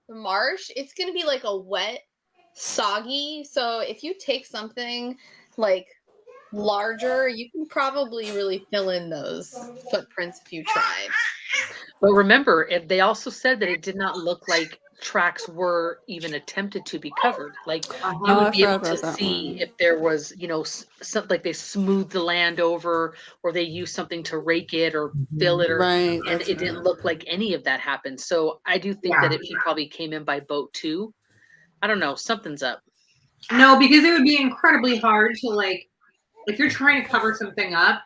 the marsh, it's gonna be like a wet, soggy. So if you take something like larger, you can probably really fill in those footprints if you tried. But remember, they also said that it did not look like tracks were even attempted to be covered. Like you Oh, would I be able forgot to about that see one. if there was, something like they smoothed the land over, or they used something to rake it or fill it, Right. and That's it didn't right. look like any of that happened. So I do think that he probably came in by boat too. I don't know, something's up. No, because it would be incredibly hard to like, if you're trying to cover something up,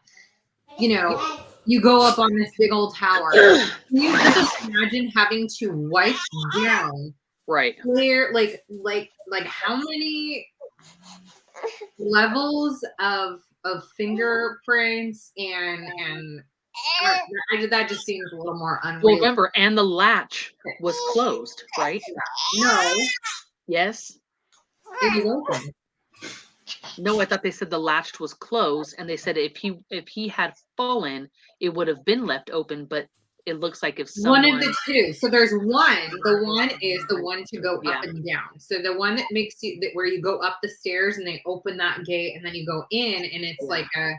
you go up on this big old tower. Can you just imagine having to wipe down Right. clear, like how many levels of fingerprints and that just seems a little more unreal. Well, remember, and the latch was closed, right? No. Yes. It was open. No, I thought they said the latch was closed, and they said if he had fallen, it would have been left open. But it looks like if someone... One of the two. So there's one. The one is the one to go up and down. So the one that makes you where you go up the stairs and they open that gate and then you go in and it's like a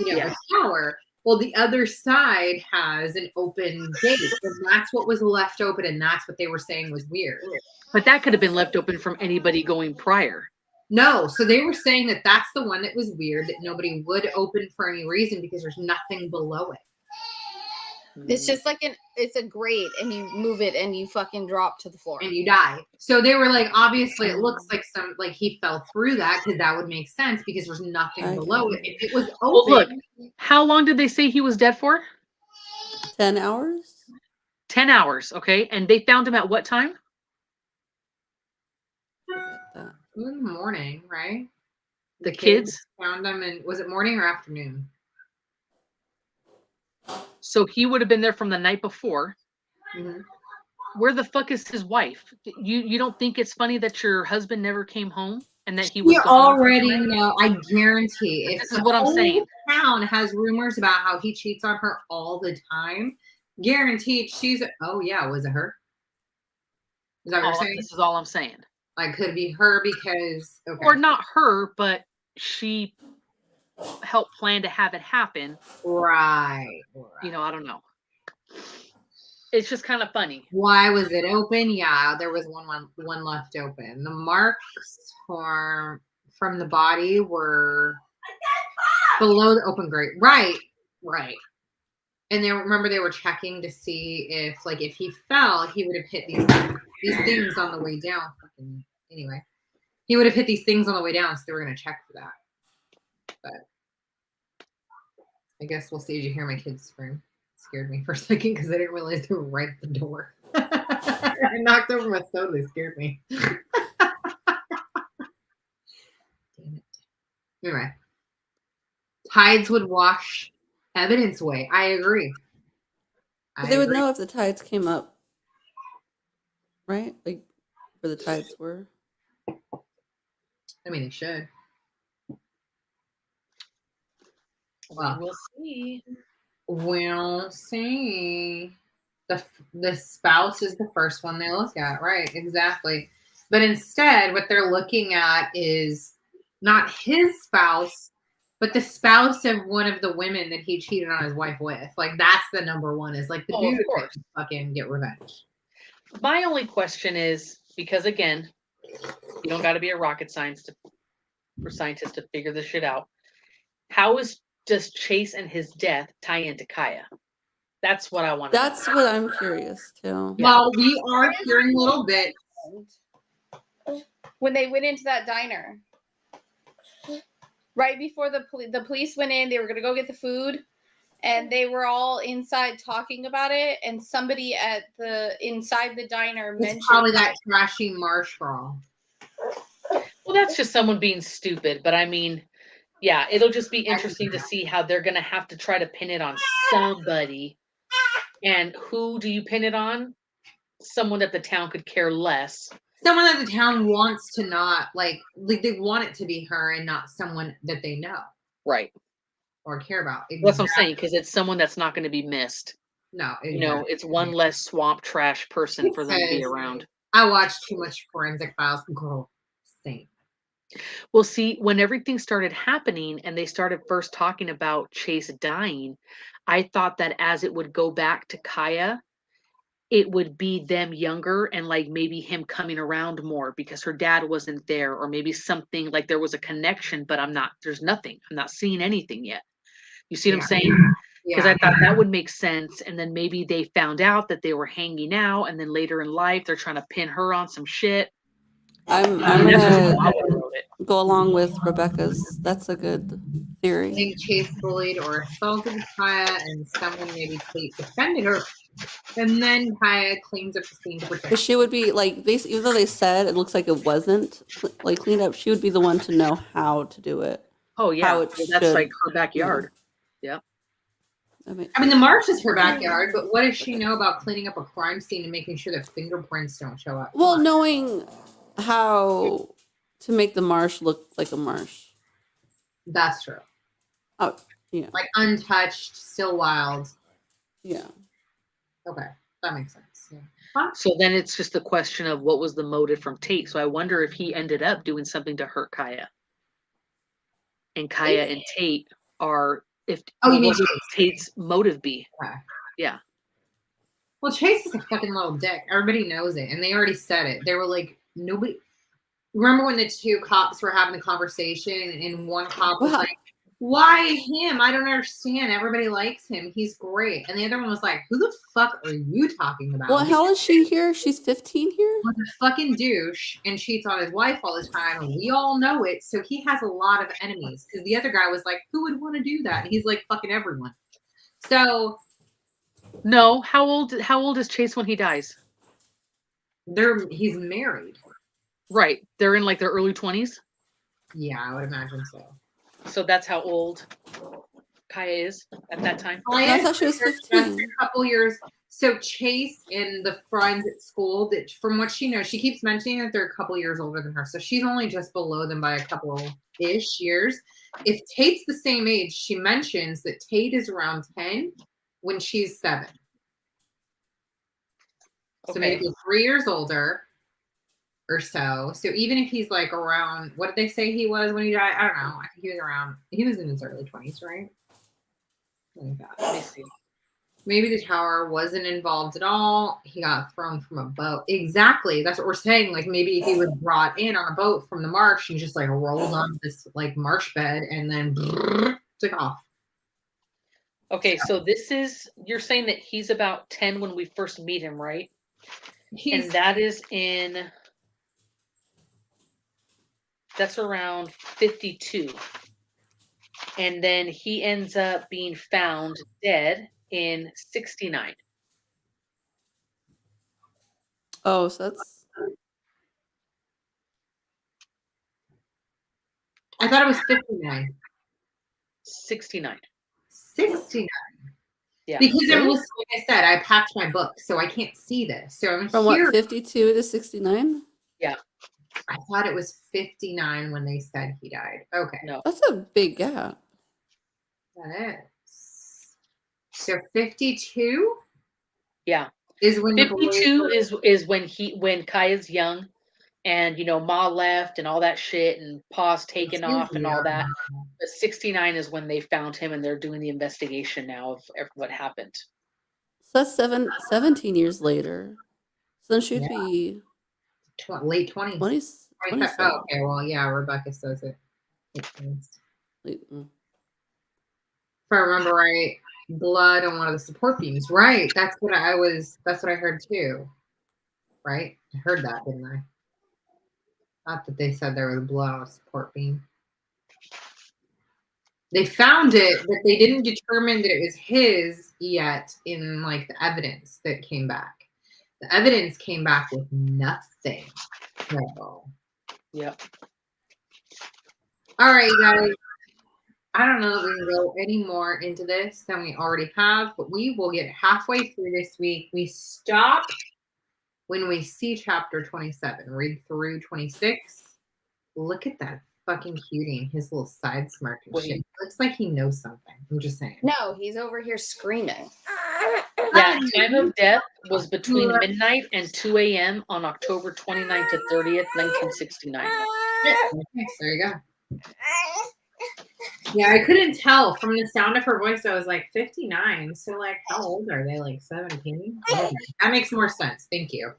a tower. Well, the other side has an open gate, and that's what was left open, and that's what they were saying was weird. But that could have been left open from anybody going prior. No, so they were saying that that's the one that was weird, that nobody would open for any reason because there's nothing below it. It's just like it's a grate, and you move it, and you fucking drop to the floor, and you die. So they were like, obviously, it looks like he fell through that because that would make sense because there's nothing below it. If it was open, well, look, how long did they say he was dead for? 10 hours. 10 hours, okay. And they found him at what time? In the morning, right? The kids found him, and was it morning or afternoon? So he would have been there from the night before. Mm-hmm. Where the fuck is his wife? You don't think it's funny that your husband never came home and that he was gone? Already know. I guarantee. This is what I'm saying. Town has rumors about how he cheats on her all the time. Guaranteed, she's. Oh yeah, was it her? Is that what you're saying? This is all I'm saying. Like, could be her because, or not her, but she helped plan to have it happen. Right. I don't know. It's just kind of funny. Why was it open? Yeah, there was one left open. The marks from the body were below the open grate. Right. And they were checking to see if he fell, he would have hit these things on the way down. Anyway, he would have hit these things on the way down, so they were going to check for that. But I guess we'll see. Did you hear my kids scream? It scared me for a second because I didn't realize they were right at the door. I knocked over my soda. They scared me. Damn it. Anyway, tides would wash evidence away. I agree. But they would know if the tides came up, right? Like where the tides were. I mean, they should. Well, we'll see. We'll see. The spouse is the first one they look at, right? Exactly. But instead, what they're looking at is not his spouse, But the spouse of one of the women that he cheated on his wife with, like that's the number one. Is like the Oh, of dude that course. can fucking get revenge. My only question is, because again, you don't got to be a rocket scientist to figure this shit out. How does Chase and his death tie into Kaya? That's what I want to know. That's what I'm curious too. Yeah. Well, we are hearing a little bit. When they went into that diner, right before the police went in, they were gonna go get the food, and they were all inside talking about it. And somebody at inside the diner It's mentioned probably that trashy Marsh girl. Well, that's just someone being stupid. But I mean, yeah, it'll just be interesting to see how they're going to have to try to pin it on somebody. And who do you pin it on? Someone that the town could care less. Someone that the town wants to not like they want it to be her and not someone that they know. Right. Or care about. Exactly. That's what I'm saying, because it's someone that's not going to be missed. No, exactly. You know, it's one less swamp trash person for them to be around. I watched too much Forensic Files. Girl, same. Well, see, when everything started happening and they started first talking about Chase dying, I thought that as it would go back to Kaya, it would be them younger and like maybe him coming around more because her dad wasn't there, or maybe something like there was a connection, but there's nothing. I'm not seeing anything yet. You see what I'm saying? Because I thought that would make sense. And then maybe they found out that they were hanging out, and then later in life, they're trying to pin her on some shit. I'm gonna go along with Rebecca's. That's a good theory. I think Chase bullied or assaulted Kaya, and someone maybe Kate defended her, and then Kaya cleans up the scene to protect. Because she would be like, even though they said it looks like it wasn't like cleaned up, she would be the one to know how to do it. Oh yeah, how it that's should. like her backyard. Yeah. I mean, the marsh is her backyard, but what does she know about cleaning up a crime scene and making sure that fingerprints don't show up? Well, knowing how to make the marsh look like a marsh. That's true. Oh, yeah. Like untouched, still wild. Yeah. Okay, that makes sense. Yeah. So then it's just the question of what was the motive from Tate. So I wonder if he ended up doing something to hurt Kaya. And Kaya and Tate are, you mean what would Tate's motive be? Okay. Yeah. Well, Chase is a fucking little dick. Everybody knows it, and they already said it. They were like, nobody. Remember when the two cops were having a conversation, and one cop was like, "Why him? I don't understand. Everybody likes him. He's great." And the other one was like, "Who the fuck are you talking about?" Well, how is she here? She's 15 here? He's a fucking douche and cheats on his wife all the time, and we all know it. So he has a lot of enemies. Because the other guy was like, "Who would want to do that?" And he's like, "Fucking everyone." So. No, how old is Chase when he dies? He's married. Right. They're in like their early 20s? Yeah, I would imagine so. So that's how old Kaya is at that time? I thought she was 15. A couple years. So Chase and the friends at school, that from what she knows, she keeps mentioning that they're a couple years older than her. So she's only just below them by a couple-ish years. If Tate's the same age, she mentions that Tate is around 10 when she's 7. So maybe 3 years older or so. So even if he's like around, what did they say he was when he died? I don't know. I think he was in his early 20s, right? Like that. Let me see. Maybe the tower wasn't involved at all. He got thrown from a boat. Exactly. That's what we're saying. Like maybe he was brought in on a boat from the marsh and just like rolled on this like marsh bed and then took off. Okay, so you're saying that he's about 10 when we first meet him, right? And that's around 52. And then he ends up being found dead in 69. Oh, so that's... I thought it was 59. 69. 69. Yeah. Because it was, like I said, I packed my book, so I can't see this. So I'm From here. what, 52 to 69? Yeah. I thought it was 59 when they said he died. Okay. No. That's a big gap. That is. So 52? Yeah. Is when 52 is when Kaya's young and Ma left and all that shit, and Pa's taken off and all that. But 69 is when they found him, and they're doing the investigation now of what happened. So that's 17 years later. So then she'd Yeah. be Late 20s. 20s. Oh, okay, well, yeah, Rebecca says it. If I remember right, blood on one of the support beams. Right. That's what I heard too. Right? I heard that, didn't I? Not that they said there was blood on a support beam. They found it, but they didn't determine that it was his yet in like the evidence that came back. The evidence came back with nothing. No. Yep. All right, guys. I don't know that we can go any more into this than we already have, but we will get halfway through this week. We stop when we see chapter 27. Read through 26. Look at that fucking cutie, his little side smirk and shit. Looks like he knows something. I'm just saying. No, he's over here screaming. Yeah, time of death was between midnight and 2 a.m. on October 29th to 30th, 1969. Okay, there you go. Yeah, I couldn't tell from the sound of her voice. I was like 59. So, like, how old are they? Like 17? Okay. That makes more sense. Thank you.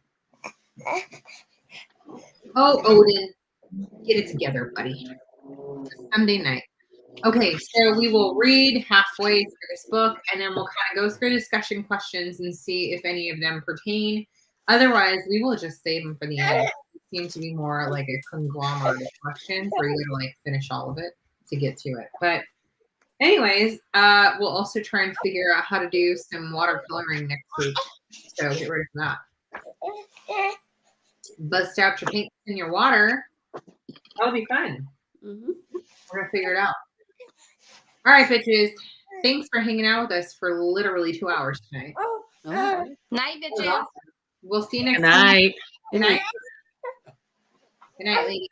Oh, Odin, get it together, buddy. It's a Sunday night. Okay, so we will read halfway through this book, and then we'll kind of go through discussion questions and see if any of them pertain. Otherwise, we will just save them for the end. It seems to be more like a conglomerate of questions where you gotta like finish all of it to get to it. But anyways, we'll also try and figure out how to do some watercoloring next week. So get ready for that. Bust out your paints in your water. That'll be fun. Mm-hmm. We're gonna figure it out. All right, bitches. Thanks for hanging out with us for literally 2 hours tonight. Night, bitches. Awesome. We'll see you next Good night. week. Good night. Good night, ladies.